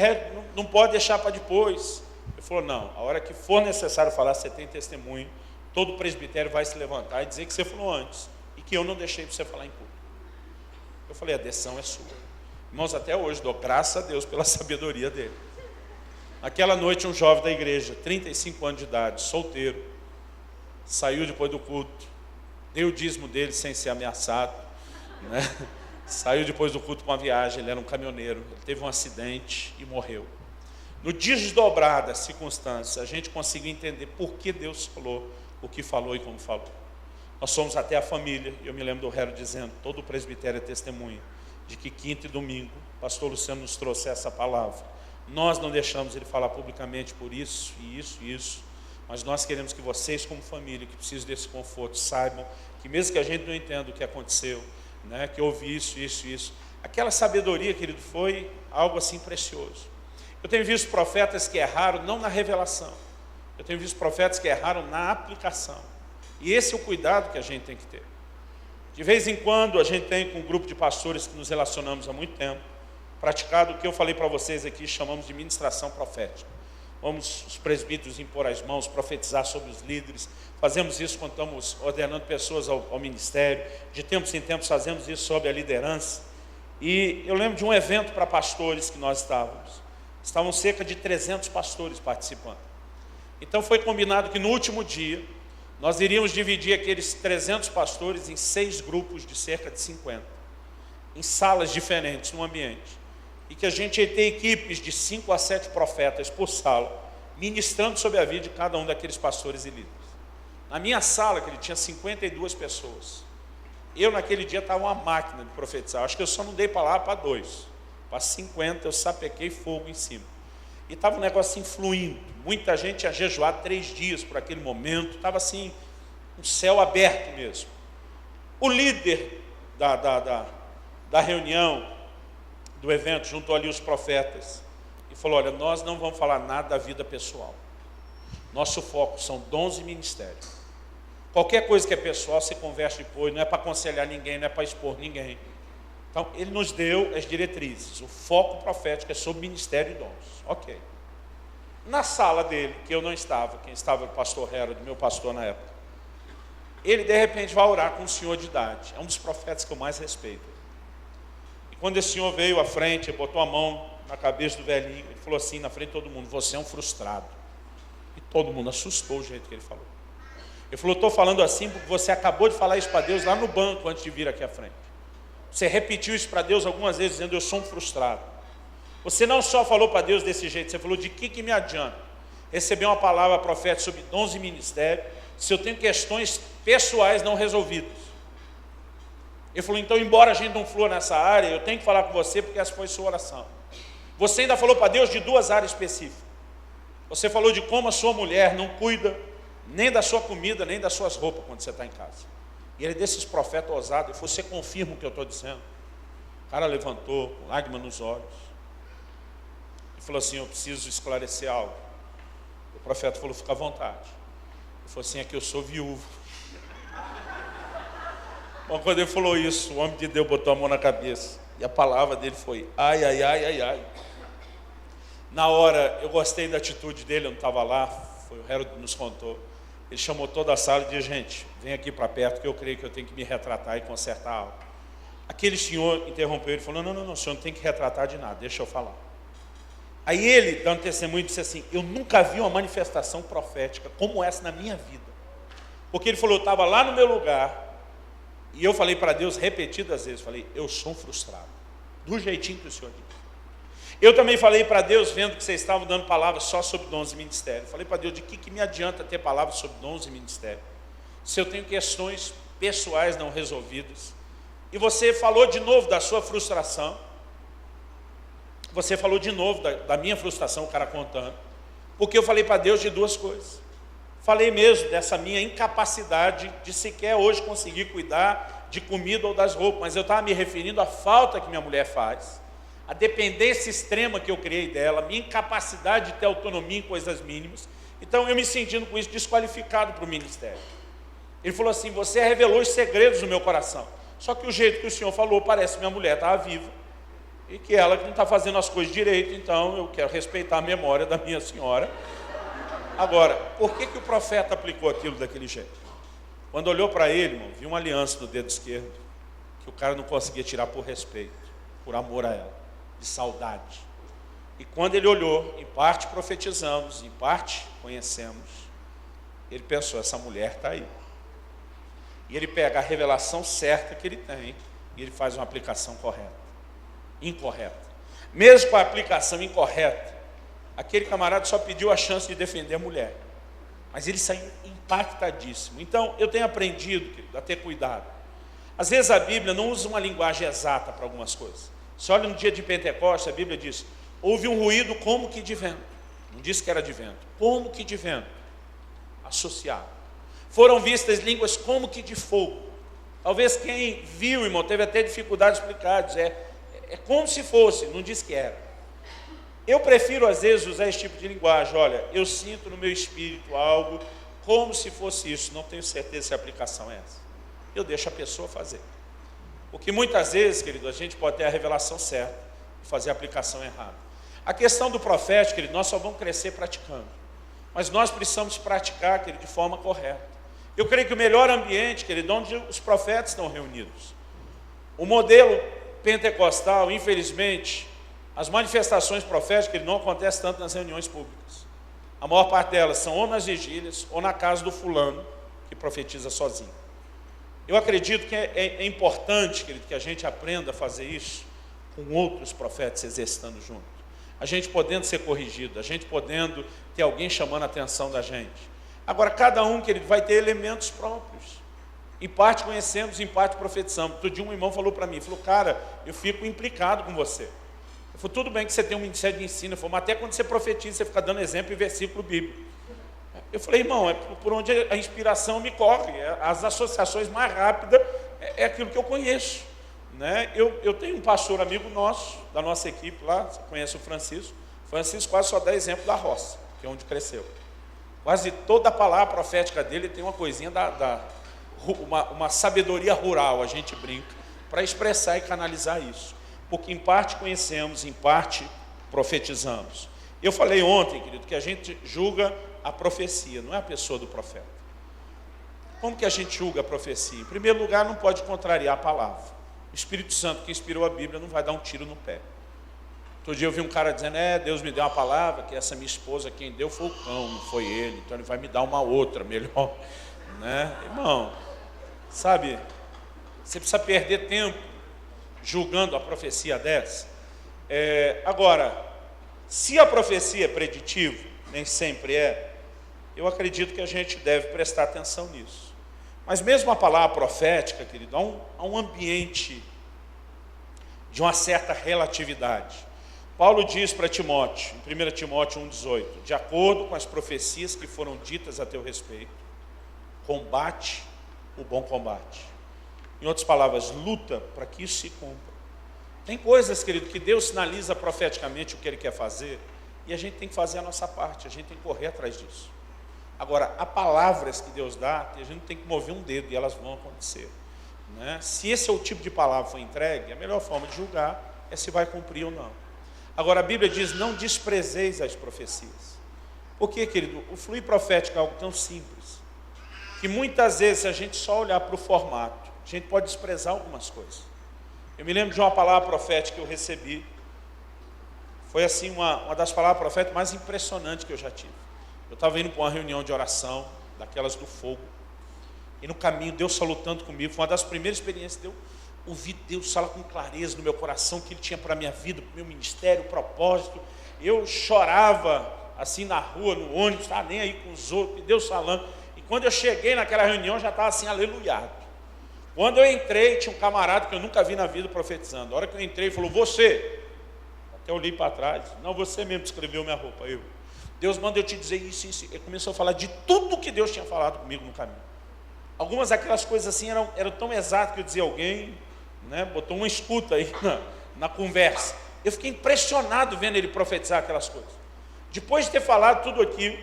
não pode deixar para depois. Ele falou, não, a hora que for necessário falar, você tem testemunho, todo o presbitério vai se levantar e dizer que você falou antes, e que eu não deixei para você falar em público. Eu falei, a decisão é sua. Irmãos, até hoje dou graças a Deus pela sabedoria dele. Aquela noite, um jovem da igreja, 35 anos de idade, solteiro, saiu depois do culto, deu o dízimo dele sem ser ameaçado, né? Saiu depois do culto com uma viagem, ele era um caminhoneiro, ele teve um acidente e morreu. No desdobrar das circunstâncias, a gente conseguiu entender por que Deus falou o que falou e como falou. Nós somos até a família, eu me lembro do Hero dizendo, todo o presbitério é testemunha, de que quinta e domingo, o pastor Luciano nos trouxe essa palavra. Nós não deixamos ele falar publicamente por isso, e isso, e isso, mas nós queremos que vocês, como família, que precisam desse conforto, saibam que mesmo que a gente não entenda o que aconteceu, né, que houve isso, isso, isso, aquela sabedoria, querido, foi algo assim precioso. Eu tenho visto profetas que erraram não na revelação, eu tenho visto profetas que erraram na aplicação, e esse é o cuidado que a gente tem que ter. De vez em quando a gente tem com um grupo de pastores que nos relacionamos há muito tempo, praticado o que eu falei para vocês aqui, chamamos de ministração profética. Vamos os presbíteros impor as mãos, profetizar sobre os líderes. Fazemos isso quando estamos ordenando pessoas ao ministério. De tempos em tempos fazemos isso sobre a liderança. E eu lembro de um evento para pastores que nós estávamos. Estavam cerca de 300 pastores participando. Então foi combinado que no último dia, nós iríamos dividir aqueles 300 pastores em 6 grupos de cerca de 50. Em salas diferentes, no ambiente. E que a gente ia ter equipes de 5 a 7 profetas por sala, ministrando sobre a vida de cada um daqueles pastores e líderes. Na minha sala, que ele tinha 52 pessoas, eu naquele dia estava uma máquina de profetizar, acho que eu só não dei palavra para 2, para 50 eu sapequei fogo em cima. E estava um negócio assim fluindo, muita gente tinha jejuado 3 dias por aquele momento, estava assim, um céu aberto mesmo. O líder da reunião, do evento, juntou ali os profetas e falou, olha, nós não vamos falar nada da vida pessoal. Nosso foco são dons e ministérios. Qualquer coisa que é pessoal, você conversa depois, não é para aconselhar ninguém, não é para expor ninguém. Então, ele nos deu as diretrizes. O foco profético é sobre ministério e dons. Ok. Na sala dele, que eu não estava, quem estava era o pastor Harold, meu pastor na época, ele de repente vai orar com um senhor de idade. É um dos profetas que eu mais respeito. Quando esse senhor veio à frente, ele botou a mão na cabeça do velhinho, ele falou assim na frente de todo mundo, você é um frustrado. E todo mundo assustou o jeito que ele falou. Ele falou, estou falando assim porque você acabou de falar isso para Deus lá no banco antes de vir aqui à frente. Você repetiu isso para Deus algumas vezes, dizendo, eu sou um frustrado. Você não só falou para Deus desse jeito, você falou, de que me adianta receber uma palavra profética sobre dons e ministério, se eu tenho questões pessoais não resolvidas. Ele falou, então, embora a gente não flua nessa área, eu tenho que falar com você porque essa foi sua oração. Você ainda falou para Deus de 2 áreas específicas. Você falou de como a sua mulher não cuida nem da sua comida, nem das suas roupas quando você está em casa. E ele desses profetas ousados, ele falou, você confirma o que eu estou dizendo? O cara levantou, com lágrimas nos olhos. Ele falou assim, eu preciso esclarecer algo. O profeta falou, fica à vontade. Ele falou assim, é que eu sou viúvo. Bom, quando ele falou isso, o homem de Deus botou a mão na cabeça. E a palavra dele foi, ai, ai, ai, ai, ai. Na hora, eu gostei da atitude dele, eu não estava lá, foi o Harold que nos contou. Ele chamou toda a sala e disse, gente, vem aqui para perto que eu creio que eu tenho que me retratar e consertar algo. Aquele senhor interrompeu, ele falou, não, o senhor não tem que retratar de nada, deixa eu falar. Aí ele, dando testemunho, disse assim, eu nunca vi uma manifestação profética como essa na minha vida. Porque ele falou, eu estava lá no meu lugar, e eu falei para Deus repetidas vezes, falei, eu sou um frustrado, do jeitinho que o Senhor disse. Eu também falei para Deus, vendo que vocês estavam dando palavras só sobre dons e ministério. Falei para Deus, de que me adianta ter palavras sobre dons e ministério, se eu tenho questões pessoais não resolvidas? E você falou de novo da sua frustração, você falou de novo da minha frustração, o cara contando, porque eu falei para Deus de 2 coisas. falei mesmo dessa minha incapacidade de sequer hoje conseguir cuidar de comida ou das roupas, mas eu estava me referindo à falta que minha mulher faz, a dependência extrema que eu criei dela, minha incapacidade de ter autonomia em coisas mínimas. Então eu me sentindo com isso desqualificado para o ministério. Ele falou assim: você revelou os segredos do meu coração. Só que o jeito que o senhor falou, parece que minha mulher estava viva e que ela que não está fazendo as coisas direito, então eu quero respeitar a memória da minha senhora. Agora, por que o profeta aplicou aquilo daquele jeito? Quando olhou para ele, irmão, viu uma aliança no dedo esquerdo que o cara não conseguia tirar por respeito, por amor a ela, de saudade. E quando ele olhou, em parte profetizamos, em parte conhecemos, ele pensou: essa mulher está aí. E ele pega a revelação certa que ele tem e ele faz uma aplicação correta, incorreta. Mesmo com a aplicação incorreta, aquele camarada só pediu a chance de defender a mulher, mas ele saiu impactadíssimo. Então, eu tenho aprendido, querido, a ter cuidado. Às vezes a Bíblia não usa uma linguagem exata para algumas coisas. Você olha no dia de Pentecostes, a Bíblia diz: houve um ruído como que de vento. Não disse que era de vento, como que de vento, associado. Foram vistas línguas como que de fogo. Talvez quem viu, irmão, teve até dificuldade de explicar. É como se fosse, não diz que era. Eu prefiro às vezes usar esse tipo de linguagem. Olha, eu sinto no meu espírito algo como se fosse isso. Não tenho certeza se a aplicação é essa. Eu deixo a pessoa fazer. Porque muitas vezes, querido, a gente pode ter a revelação certa e fazer a aplicação errada. A questão do profético, querido, nós só vamos crescer praticando. Mas nós precisamos praticar, querido, de forma correta. Eu creio que o melhor ambiente, querido, onde os profetas estão reunidos. O modelo pentecostal, infelizmente, as manifestações proféticas, querido, não acontecem tanto nas reuniões públicas. A maior parte delas são ou nas vigílias ou na casa do fulano, que profetiza sozinho. Eu acredito que é importante, querido, que a gente aprenda a fazer isso com outros profetas exercitando junto. A gente podendo ser corrigido, a gente podendo ter alguém chamando a atenção da gente. Agora, cada um, querido, vai ter elementos próprios. Em parte conhecemos, em parte profetizamos. Outro dia um irmão falou para mim, falou: cara, eu fico implicado com você. Eu falei: tudo bem que você tem um ministério de ensino, mas até quando você profetiza, você fica dando exemplo em versículo bíblico. Eu falei: irmão, é por onde a inspiração me corre, as associações mais rápidas é aquilo que eu conheço. Né? Eu tenho um pastor amigo nosso, da nossa equipe lá, você conhece o Francisco. Francisco quase só dá exemplo da roça, que é onde cresceu. Quase toda a palavra profética dele tem uma coisinha uma sabedoria rural, a gente brinca, para expressar e canalizar isso. Porque em parte conhecemos, em parte profetizamos. Eu falei ontem, querido, que a gente julga a profecia, não é a pessoa do profeta. Como que a gente julga a profecia? Em primeiro lugar, não pode contrariar a palavra. O Espírito Santo que inspirou a Bíblia não vai dar um tiro no pé. Outro dia eu vi um cara dizendo: Deus me deu uma palavra, que essa minha esposa, quem deu foi o cão, não foi ele, então ele vai me dar uma outra, melhor. Né? Irmão, sabe, você precisa perder tempo julgando a profecia dessa. Agora, se a profecia é preditiva, nem sempre é, eu acredito que a gente deve prestar atenção nisso. Mas mesmo a palavra profética, querido, há um ambiente de uma certa relatividade. Paulo diz para Timóteo, em 1 Timóteo 1,18, de acordo com as profecias que foram ditas a teu respeito, combate o bom combate. Em outras palavras, luta para que isso se cumpra. Tem coisas, querido, que Deus sinaliza profeticamente o que Ele quer fazer, e a gente tem que fazer a nossa parte, a gente tem que correr atrás disso. Agora, há palavras que Deus dá, que a gente tem que mover um dedo e elas vão acontecer. Né? Se esse é o tipo de palavra que foi entregue, a melhor forma de julgar é se vai cumprir ou não. Agora, a Bíblia diz: não desprezeis as profecias. Por quê, querido? O fluir profético é algo tão simples, que muitas vezes, se a gente só olhar para o formato, a gente pode desprezar algumas coisas. Eu me lembro de uma palavra profética que eu recebi. Foi assim uma das palavras proféticas mais impressionantes que eu já tive. Eu estava indo para uma reunião de oração, daquelas do fogo, e no caminho Deus falou tanto comigo. Foi uma das primeiras experiências que eu ouvi Deus falar com clareza no meu coração, que Ele tinha para a minha vida, para o meu ministério, o propósito. Eu chorava assim na rua, no ônibus, estava nem aí com os outros, e Deus falando. E quando eu cheguei naquela reunião, já estava assim, aleluiado. Quando eu entrei, tinha um camarada que eu nunca vi na vida profetizando. A hora que eu entrei, ele falou: você. Até olhei para trás: não, você mesmo escreveu minha roupa. Eu. Deus manda eu te dizer isso, isso. Ele começou a falar de tudo que Deus tinha falado comigo no caminho. Algumas daquelas coisas assim eram tão exatas que eu dizia alguém, né, botou uma escuta aí na conversa. Eu fiquei impressionado vendo ele profetizar aquelas coisas. Depois de ter falado tudo aquilo,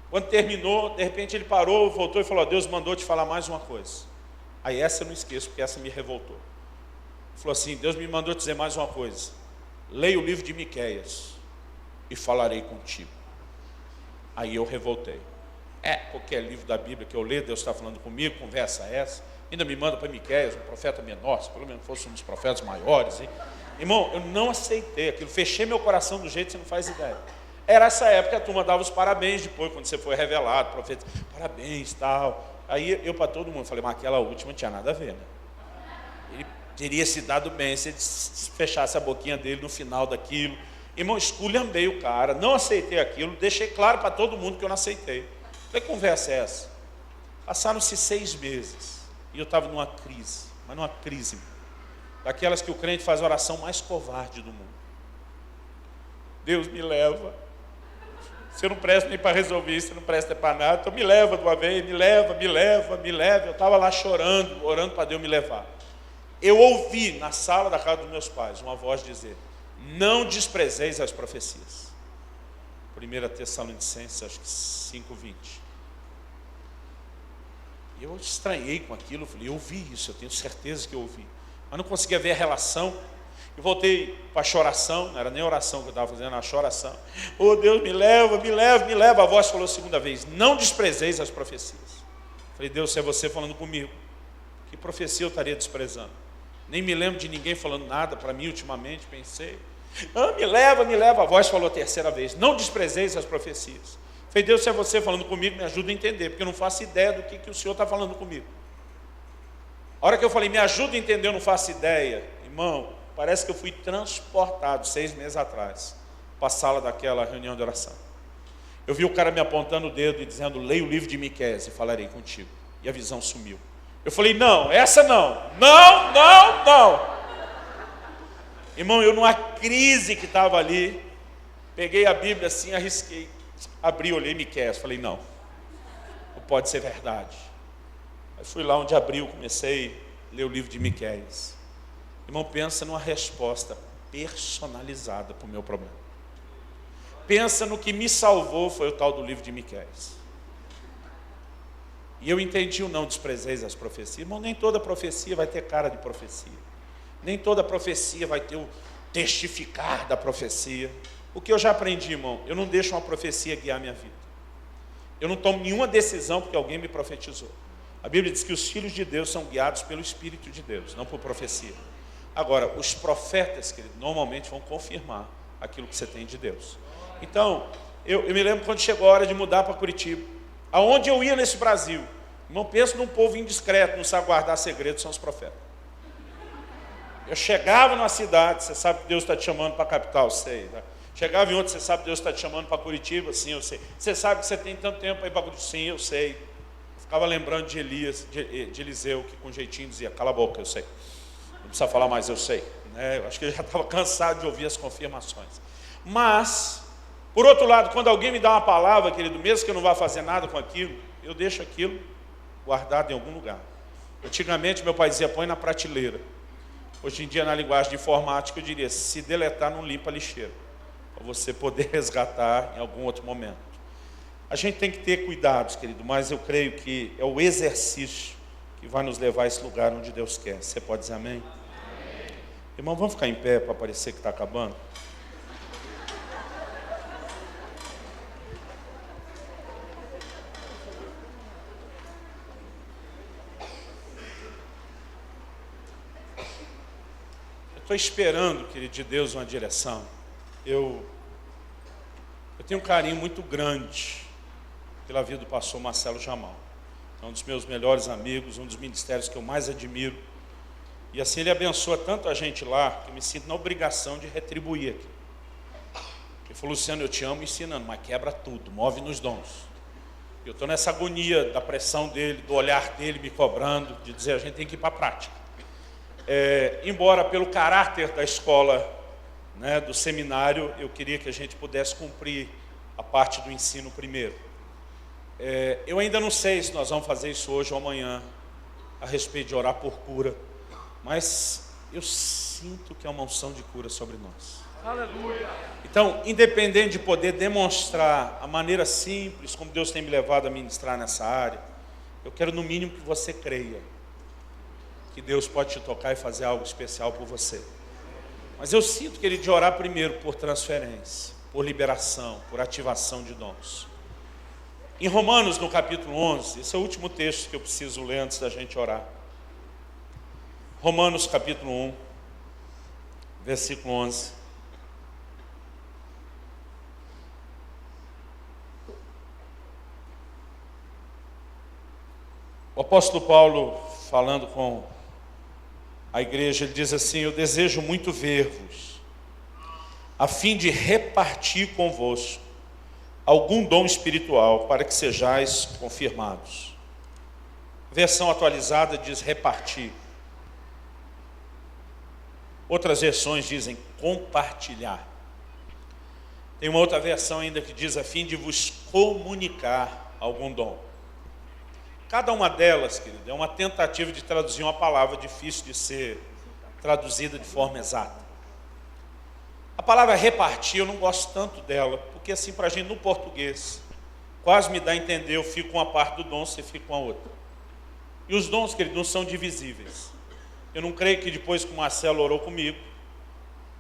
quando terminou, de repente ele parou, voltou e falou: Deus mandou te falar mais uma coisa. Aí essa eu não esqueço, porque essa me revoltou. Ele falou assim: Deus me mandou te dizer mais uma coisa. Leia o livro de Miqueias e falarei contigo. Aí eu revoltei. Qualquer livro da Bíblia que eu leio, Deus está falando comigo, conversa essa. Ainda me manda para Miqueias, um profeta menor, se pelo menos fosse um dos profetas maiores. Hein? Irmão, eu não aceitei aquilo, fechei meu coração do jeito que você não faz ideia. Era essa época que a turma dava os parabéns depois, quando você foi revelado, profeta, parabéns, tal. Aí eu para todo mundo falei: mas aquela última não tinha nada a ver, né? Ele teria se dado bem se ele fechasse a boquinha dele no final daquilo. Irmão, esculhambei o cara, não aceitei aquilo, deixei claro para todo mundo que eu não aceitei. Que conversa é essa? Passaram-se 6 meses e eu estava numa crise, mas numa crise, daquelas que o crente faz a oração mais covarde do mundo. Deus me leva. Você não presta nem para resolver isso, você não presta para nada, então me leva de uma vez, me leva. Eu estava lá chorando, orando para Deus me levar. Eu ouvi na sala da casa dos meus pais uma voz dizer: não desprezeis as profecias. 1 Tessalonicenses, acho que 5:20. E eu estranhei com aquilo, falei: eu ouvi isso, eu tenho certeza que eu ouvi. Mas não conseguia ver a relação. Eu voltei para a choração, não era nem oração que eu estava fazendo, era a choração. Oh Deus, me leva. A voz falou a segunda vez: não desprezeis as profecias. Falei: Deus, se é você falando comigo, que profecia eu estaria desprezando? Nem me lembro de ninguém falando nada para mim ultimamente, pensei. Me leva. A voz falou a terceira vez: não desprezeis as profecias. Falei: Deus, se é você falando comigo, me ajuda a entender, porque eu não faço ideia do que o Senhor está falando comigo. A hora que eu falei: me ajuda a entender, eu não faço ideia. Irmão, parece que eu fui transportado 6 meses atrás para a sala daquela reunião de oração. Eu vi o cara me apontando o dedo e dizendo: leia o livro de Miqueias e falarei contigo. E a visão sumiu. Eu falei: não, essa não. Não. Irmão, eu numa crise que estava ali, peguei a Bíblia assim, arrisquei, abri, olhei Miqueias, falei: não pode ser verdade. Aí fui lá onde abriu, comecei a ler o livro de Miqueias. Irmão, pensa numa resposta personalizada para o meu problema. Pensa no que me salvou, foi o tal do livro de Miqueias. E eu entendi o não desprezeis as profecias. Irmão, nem toda profecia vai ter cara de profecia. Nem toda profecia vai ter o testificar da profecia. O que eu já aprendi, irmão, eu não deixo uma profecia guiar minha vida. Eu não tomo nenhuma decisão porque alguém me profetizou. A Bíblia diz que os filhos de Deus são guiados pelo Espírito de Deus, não por profecia. Agora, os profetas, querido, normalmente vão confirmar aquilo que você tem de Deus. Então, eu me lembro quando chegou a hora de mudar para Curitiba. Aonde eu ia nesse Brasil? Irmão, penso num povo indiscreto, não sabe guardar segredos, são os profetas. Eu chegava numa cidade: você sabe que Deus está te chamando para a capital? Sei. Né? Chegava em outra: você sabe que Deus está te chamando para Curitiba? Sim, eu sei. Você sabe que você tem tanto tempo para ir para Curitiba? Sim, eu sei. Eu ficava lembrando de Eliseu, que com jeitinho dizia: cala a boca, eu sei. Não precisa falar mais, eu sei. Né? Eu acho que ele já estava cansado de ouvir as confirmações. Mas, por outro lado, quando alguém me dá uma palavra, querido, mesmo que eu não vá fazer nada com aquilo, eu deixo aquilo guardado em algum lugar. Antigamente, meu pai dizia: põe na prateleira. Hoje em dia, na linguagem de informática, eu diria: se deletar, não limpa a lixeira, para você poder resgatar em algum outro momento. A gente tem que ter cuidados, querido, mas eu creio que é o exercício que vai nos levar a esse lugar onde Deus quer. Você pode dizer amém? Amém. Irmão, vamos ficar em pé para parecer que está acabando? Estou esperando, querido, de Deus uma direção. Eu tenho um carinho muito grande pela vida do pastor Marcelo Jamal. É um dos meus melhores amigos, um dos ministérios que eu mais admiro. E assim ele abençoa tanto a gente lá, que eu me sinto na obrigação de retribuir aqui. Ele falou: Luciano, eu te amo ensinando, mas quebra tudo, move nos dons. Eu estou nessa agonia da pressão dele, do olhar dele me cobrando, de dizer: a gente tem que ir para a prática. Embora pelo caráter da escola, do seminário, eu queria que a gente pudesse cumprir a parte do ensino primeiro. Eu ainda não sei se nós vamos fazer isso hoje ou amanhã, a respeito de orar por cura, mas eu sinto que é uma unção de cura sobre nós. Aleluia! Então, independente de poder demonstrar a maneira simples como Deus tem me levado a ministrar nessa área, eu quero no mínimo que você creia que Deus pode te tocar e fazer algo especial por você. Mas eu sinto que ele de orar primeiro por transferência, por liberação, por ativação de dons. Em Romanos, no capítulo 11, esse é o último texto que eu preciso ler antes da gente orar. Romanos, capítulo 1, versículo 11. O apóstolo Paulo, falando com a igreja, ele diz assim: eu desejo muito ver-vos, a fim de repartir convosco algum dom espiritual, para que sejais confirmados. A versão atualizada diz repartir. Outras versões dizem compartilhar. Tem uma outra versão ainda que diz a fim de vos comunicar algum dom. Cada uma delas, querido, é uma tentativa de traduzir uma palavra difícil de ser traduzida de forma exata. A palavra repartir, eu não gosto tanto dela, porque assim, para a gente no português, quase me dá a entender, eu fico com uma parte do dom, você fica com a outra. E os dons, querido, não são divisíveis. Eu não creio que depois que o Marcelo orou comigo,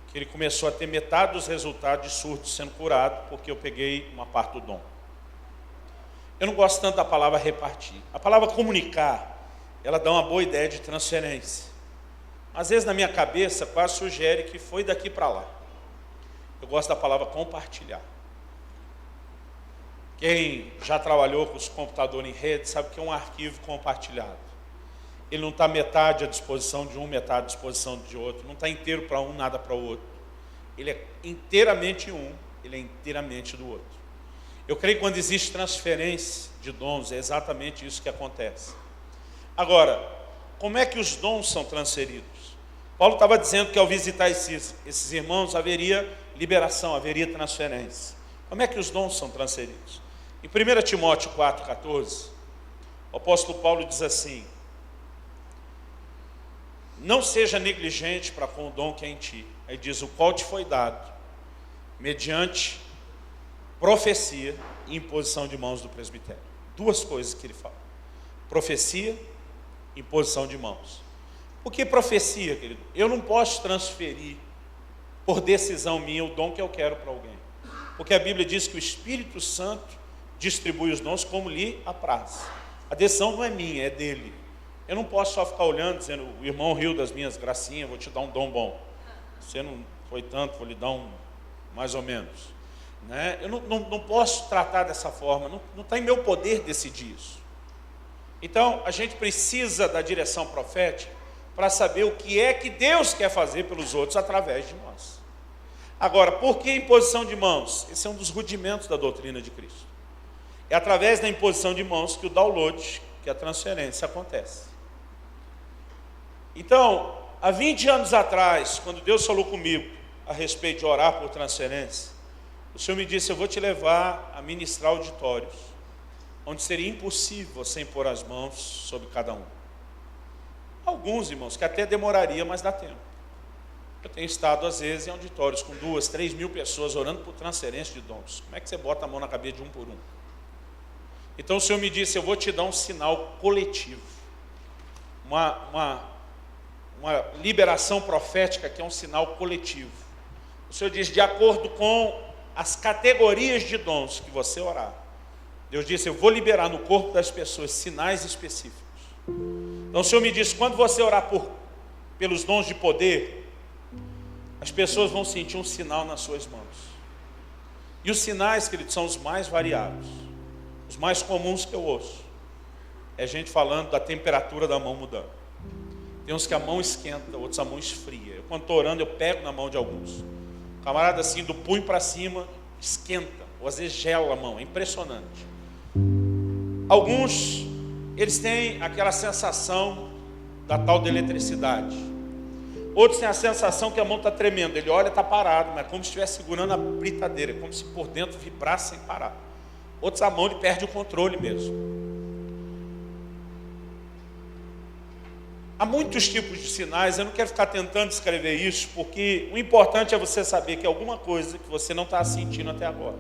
que ele começou a ter metade dos resultados de surdo sendo curado, porque eu peguei uma parte do dom. Eu não gosto tanto da palavra repartir. A palavra comunicar, ela dá uma boa ideia de transferência. Às vezes na minha cabeça quase sugere que foi daqui para lá. Eu gosto da palavra compartilhar. Quem já trabalhou com os computadores em rede sabe que é um arquivo compartilhado. Ele não está metade à disposição de um, metade à disposição de outro. Não está inteiro para um, nada para o outro. Ele é inteiramente um, ele é inteiramente do outro. Eu creio que quando existe transferência de dons, é exatamente isso que acontece. Agora, como é que os dons são transferidos? Paulo estava dizendo que ao visitar esses irmãos haveria liberação, haveria transferência. Como é que os dons são transferidos? Em 1 Timóteo 4,14, o apóstolo Paulo diz assim: não seja negligente para com o dom que é em ti. Aí diz: o qual te foi dado, mediante profecia e imposição de mãos do presbitério. Duas coisas que ele fala: profecia e imposição de mãos. Por que profecia, querido? Eu não posso transferir por decisão minha o dom que eu quero para alguém, porque a Bíblia diz que o Espírito Santo distribui os dons como lhe apraz. A decisão não é minha, é dele. Eu não posso só ficar olhando, dizendo: o irmão riu das minhas gracinhas, vou te dar um dom bom. Você não foi tanto, vou lhe dar um mais ou menos. Eu não posso tratar dessa forma, não está em meu poder decidir isso. Então, a gente precisa da direção profética para saber o que é que Deus quer fazer pelos outros através de nós. Agora, por que imposição de mãos? Esse é um dos rudimentos da doutrina de Cristo. É através da imposição de mãos que o download, que a transferência acontece. Então, há 20 anos atrás, quando Deus falou comigo a respeito de orar por transferência, o Senhor me disse: eu vou te levar a ministrar auditórios, onde seria impossível você impor as mãos sobre cada um. Alguns, irmãos, que até demoraria, mas dá tempo. Eu tenho estado, às vezes, em auditórios com 2, 3 mil pessoas orando por transferência de dons. Como é que você bota a mão na cabeça de um por um? Então o Senhor me disse: eu vou te dar um sinal coletivo, uma liberação profética que é um sinal coletivo. O Senhor diz: de acordo com as categorias de dons que você orar, Deus disse: eu vou liberar no corpo das pessoas sinais específicos. Então o Senhor me disse: quando você orar pelos dons de poder, as pessoas vão sentir um sinal nas suas mãos. E os sinais, queridos, são os mais variados. Os mais comuns que eu ouço é gente falando da temperatura da mão mudando. Tem uns que a mão esquenta, outros a mão esfria. Eu, quando estou orando, eu pego na mão de alguns. O camarada assim, do punho para cima, esquenta, ou às vezes gela a mão, é impressionante. Alguns, eles têm aquela sensação da tal de eletricidade. Outros têm a sensação que a mão está tremendo. Ele olha, está parado, mas é como se estivesse segurando a britadeira, como se por dentro vibrasse sem parar. Outros, a mão ele perde o controle mesmo. Há muitos tipos de sinais, eu não quero ficar tentando descrever isso, porque o importante é você saber que é alguma coisa que você não está sentindo até agora.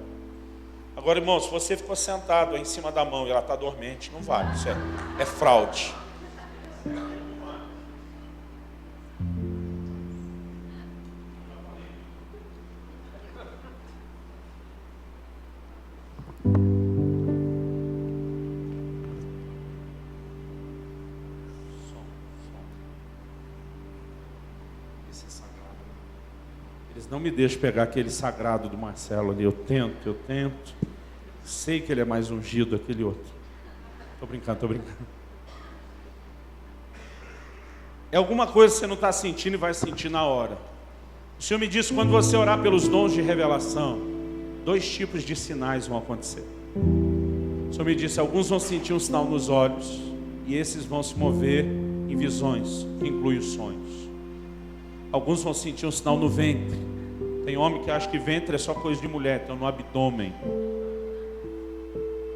Agora, irmão, se você ficou sentado aí em cima da mão e ela está dormente, não vale, isso é fraude. Não me deixe pegar aquele sagrado do Marcelo ali. Eu tento. Sei que ele é mais ungido aquele outro. Tô brincando. É alguma coisa que você não está sentindo e vai sentir na hora. O Senhor me disse, quando você orar pelos dons de revelação, 2 tipos de sinais vão acontecer. O Senhor me disse, alguns vão sentir um sinal nos olhos, e esses vão se mover em visões, que inclui os sonhos. Alguns vão sentir um sinal no ventre. Tem homem que acha que ventre é só coisa de mulher, então no abdômen.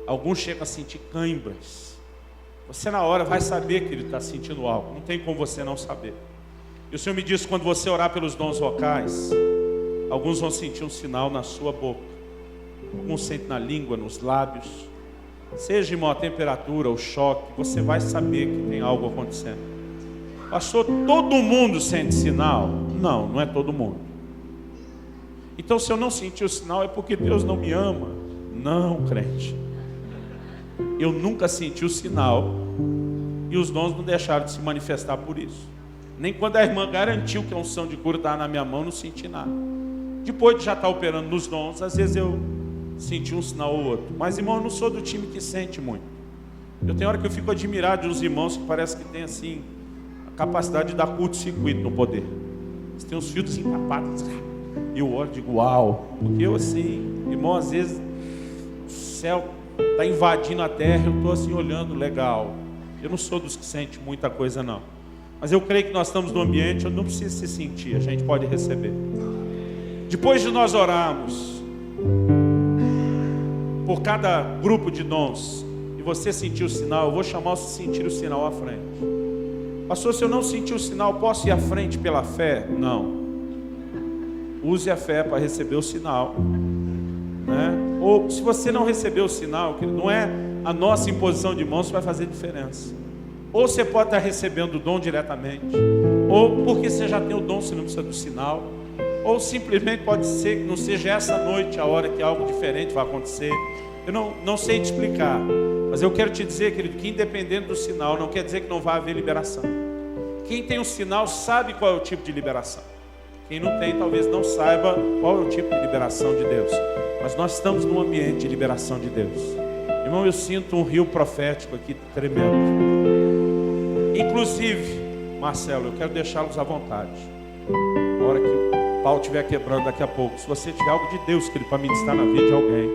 Alguns chegam a sentir cãibras. Você na hora vai saber que ele está sentindo algo. Não tem como você não saber. E o Senhor me disse, quando você orar pelos dons vocais, alguns vão sentir um sinal na sua boca. Alguns sentem na língua, nos lábios. Seja, irmão, a temperatura, o choque, você vai saber que tem algo acontecendo. Pastor, todo mundo sente sinal? Não, não é todo mundo. Então, se eu não sentir o sinal, é porque Deus não me ama. Não, crente. Eu nunca senti o sinal e os dons não deixaram de se manifestar por isso. Nem quando a irmã garantiu que a unção de cura estava na minha mão, não senti nada. Depois de já estar operando nos dons, às vezes eu senti um sinal ou outro. Mas, irmão, eu não sou do time que sente muito. Eu tenho hora que eu fico admirado dos irmãos que parece que tem assim a capacidade de dar curto-circuito no poder. Eles têm uns filtros encapados. E eu olho e digo, uau. Porque eu assim, irmão, às vezes o céu está invadindo a terra, eu estou assim olhando, legal. Eu não sou dos que sente muita coisa não. Mas eu creio que nós estamos num ambiente onde não precisa se sentir, a gente pode receber. Depois de nós orarmos por cada grupo de dons, e você sentir o sinal, eu vou chamar você sentir o sinal à frente. Pastor, se eu não sentir o sinal, posso ir à frente pela fé? Não. Use a fé para receber o sinal, né? Ou se você não receber o sinal, que não é a nossa imposição de mãos que vai fazer diferença. Ou você pode estar recebendo o dom diretamente, ou porque você já tem o dom, você não precisa do sinal, ou simplesmente pode ser que não seja essa noite a hora que algo diferente vai acontecer. Eu não sei te explicar, mas eu quero te dizer, querido, que independente do sinal, não quer dizer que não vai haver liberação. Quem tem o sinal sabe qual é o tipo de liberação. Quem não tem, talvez não saiba qual é o tipo de liberação de Deus. Mas nós estamos num ambiente de liberação de Deus. Irmão, eu sinto um rio profético aqui tremendo. Inclusive, Marcelo, eu quero deixá-los à vontade. Na hora que o pau estiver quebrando daqui a pouco, se você tiver algo de Deus, querido, para ministrar na vida de alguém,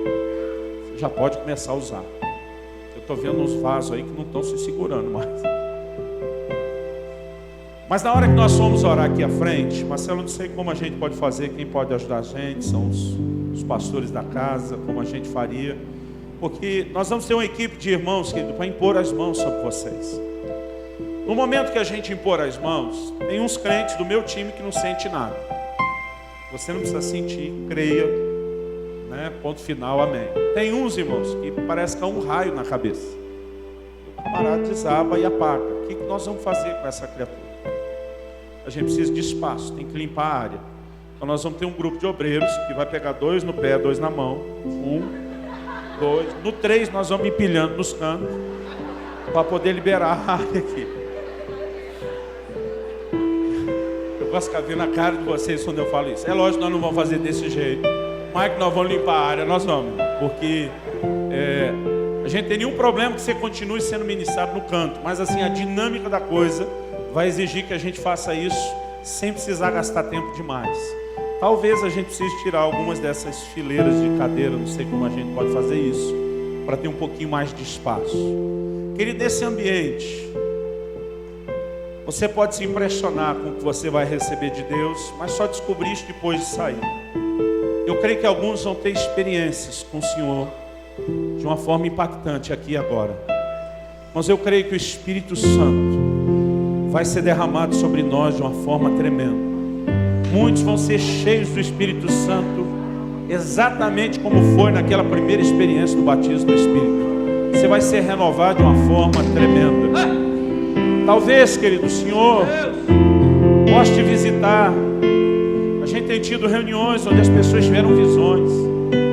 você já pode começar a usar. Eu estou vendo uns vasos aí que não estão se segurando mais. Mas na hora que nós formos orar aqui à frente, Marcelo, não sei como a gente pode fazer, quem pode ajudar a gente, são os pastores da casa, como a gente faria. Porque nós vamos ter uma equipe de irmãos, querido, para impor as mãos sobre vocês. No momento que a gente impor as mãos, tem uns crentes do meu time que não sente nada. Você não precisa sentir, creia, né? Ponto final, amém. Tem uns, irmãos, que parece que há um raio na cabeça. O camarada desaba e apaga. O que nós vamos fazer com essa criatura? A gente precisa de espaço, tem que limpar a área. Então nós vamos ter um grupo de obreiros que vai pegar 2 no pé, 2 na mão. 1, 2. No 3 nós vamos empilhando nos cantos para poder liberar a área aqui. Eu gosto de ficar vendo a cara de vocês quando eu falo isso. É lógico que nós não vamos fazer desse jeito. Mas que nós vamos limpar a área, nós vamos. Porque a gente tem nenhum problema que você continue sendo ministrado no canto. Mas assim, a dinâmica da coisa vai exigir que a gente faça isso sem precisar gastar tempo demais. Talvez a gente precise tirar algumas dessas fileiras de cadeira, não sei como a gente pode fazer isso, para ter um pouquinho mais de espaço. Querido, nesse ambiente, Você pode se impressionar com o que você vai receber de Deus, mas só descobrir isso depois de sair. Eu creio que alguns vão ter experiências com o Senhor de uma forma impactante aqui e agora. Mas eu creio que o Espírito Santo vai ser derramado sobre nós de uma forma tremenda. Muitos vão ser cheios do Espírito Santo, exatamente como foi naquela primeira experiência do batismo do Espírito. Você vai ser renovado de uma forma tremenda. Talvez, querido, o Senhor possa te visitar. A gente tem tido reuniões onde as pessoas tiveram visões,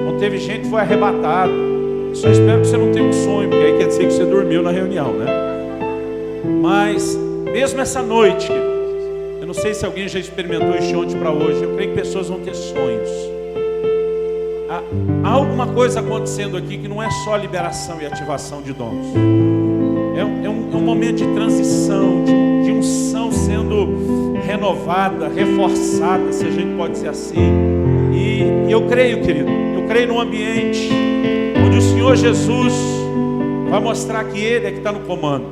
onde teve gente que foi arrebatado. Só espero que você não tenha um sonho, porque aí quer dizer que você dormiu na reunião, né? Mas mesmo essa noite, eu não sei se alguém já experimentou isso ontem para hoje, eu creio que pessoas vão ter sonhos. Há alguma coisa acontecendo aqui que não é só liberação e ativação de dons. É um momento de transição, de unção sendo renovada, reforçada, se a gente pode dizer assim. E eu creio, querido, eu creio num ambiente onde o Senhor Jesus vai mostrar que Ele é que está no comando,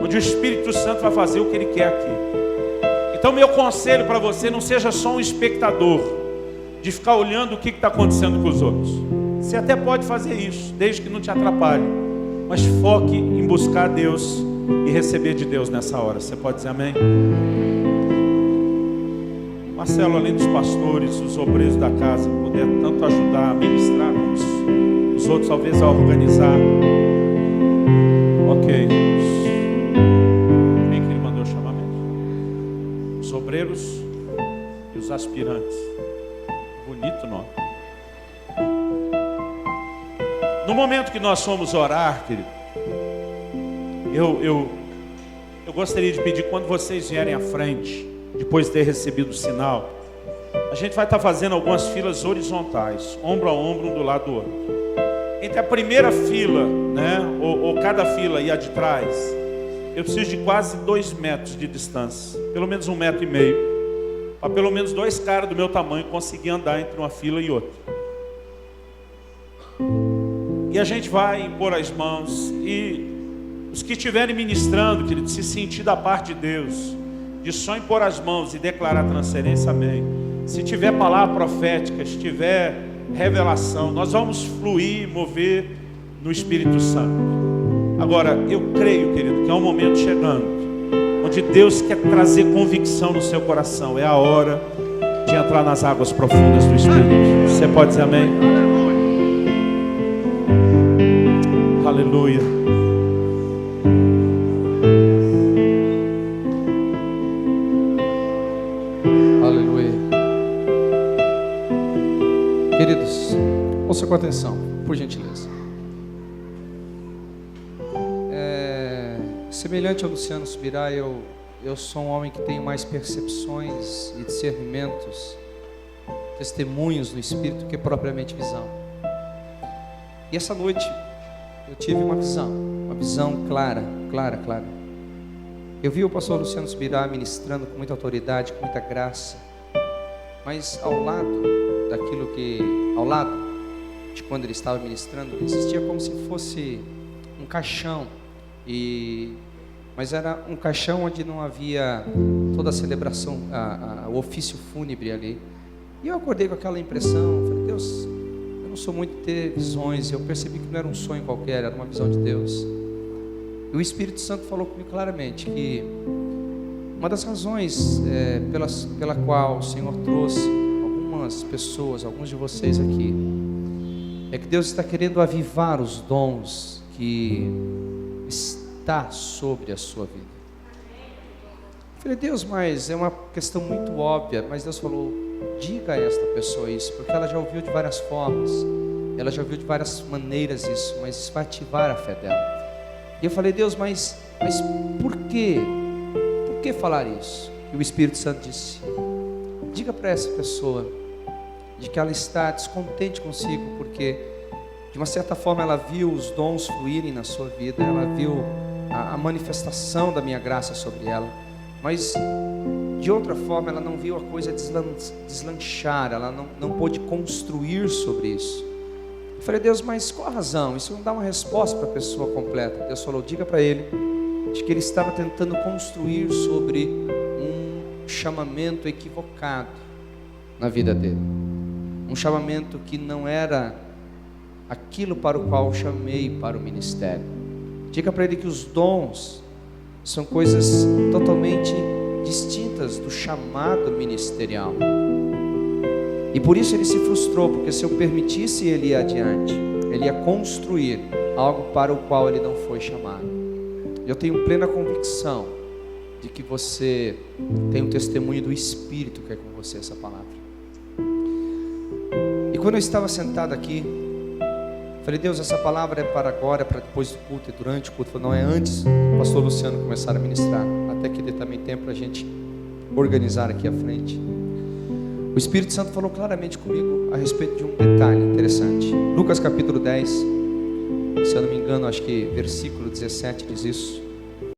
onde o Espírito Santo vai fazer o que Ele quer aqui. Então meu conselho para você, não seja só um espectador, de ficar olhando o que está acontecendo com os outros. Você até pode fazer isso, desde que não te atrapalhe, mas foque em buscar Deus e receber de Deus nessa hora. Você pode dizer amém? Marcelo, além dos pastores, os obreiros da casa, puder tanto ajudar a ministrar, como os outros talvez a organizar. Ok. Quem que ele mandou chamar mesmo? Os obreiros e os aspirantes. Bonito nome. No momento que nós fomos orar, querido, eu gostaria de pedir, quando vocês vierem à frente, depois de ter recebido o sinal, a gente vai estar fazendo algumas filas horizontais, ombro a ombro, um do lado do outro. Entre a primeira fila, né, ou cada fila e a de trás, eu preciso de quase 2 metros de distância, pelo menos 1,5 metro, para pelo menos 2 caras do meu tamanho conseguir andar entre uma fila e outra. E a gente vai impor as mãos, e os que estiverem ministrando, querido, se sentir da parte de Deus, de só impor as mãos e declarar transferência, amém. Se tiver palavra profética, se tiver revelação, nós vamos fluir, mover no Espírito Santo. Agora, eu creio, querido, que é um momento chegando, onde Deus quer trazer convicção no seu coração. É a hora de entrar nas águas profundas do Espírito. Você pode dizer amém? Aleluia. Aleluia. Queridos, ouça com atenção, por gentileza. Semelhante ao Luciano Subirá, eu sou um homem que tem mais percepções e discernimentos, testemunhos no Espírito que propriamente visão. E essa noite eu tive uma visão clara. Eu vi o pastor Luciano Subirá ministrando com muita autoridade, com muita graça, mas ao lado de quando ele estava ministrando, existia como se fosse um caixão, mas era um caixão onde não havia toda a celebração, o ofício fúnebre ali. E eu acordei com aquela impressão, falei, Deus, eu não sou muito de ter visões. Eu percebi que não era um sonho qualquer, era uma visão de Deus. E o Espírito Santo falou comigo claramente que uma das razões pela qual o Senhor trouxe algumas pessoas, alguns de vocês aqui, é que Deus está querendo avivar os dons que está sobre a sua vida. Eu falei, Deus, mas é uma questão muito óbvia. Mas Deus falou, diga a esta pessoa isso, porque ela já ouviu de várias formas, ela já ouviu de várias maneiras isso, mas isso vai ativar a fé dela. E eu falei, Deus, mas por quê? Por que falar isso? E o Espírito Santo disse, diga para essa pessoa de que ela está descontente consigo, porque de uma certa forma ela viu os dons fluírem na sua vida, ela viu a manifestação da minha graça sobre ela, mas de outra forma ela não viu a coisa deslanchar, ela não pôde construir sobre isso. Eu falei, Deus, mas qual a razão? Isso não dá uma resposta para a pessoa completa. Deus falou, diga para ele de que ele estava tentando construir sobre um chamamento equivocado na vida dele. Um chamamento que não era aquilo para o qual eu chamei para o ministério. Diga para ele que os dons são coisas totalmente distintas do chamado ministerial. E por isso ele se frustrou, porque se eu permitisse ele ir adiante, ele ia construir algo para o qual ele não foi chamado. Eu tenho plena convicção de que você tem um testemunho do Espírito que é com você essa palavra. E quando eu estava sentado aqui, falei, Deus, essa palavra é para agora, é para depois do culto, é durante o culto. Falei, não, é antes do pastor Luciano começar a ministrar, até que dê também tempo para a gente organizar aqui à frente. O Espírito Santo falou claramente comigo a respeito de um detalhe interessante. Lucas capítulo 10, se eu não me engano, acho que versículo 17 diz isso.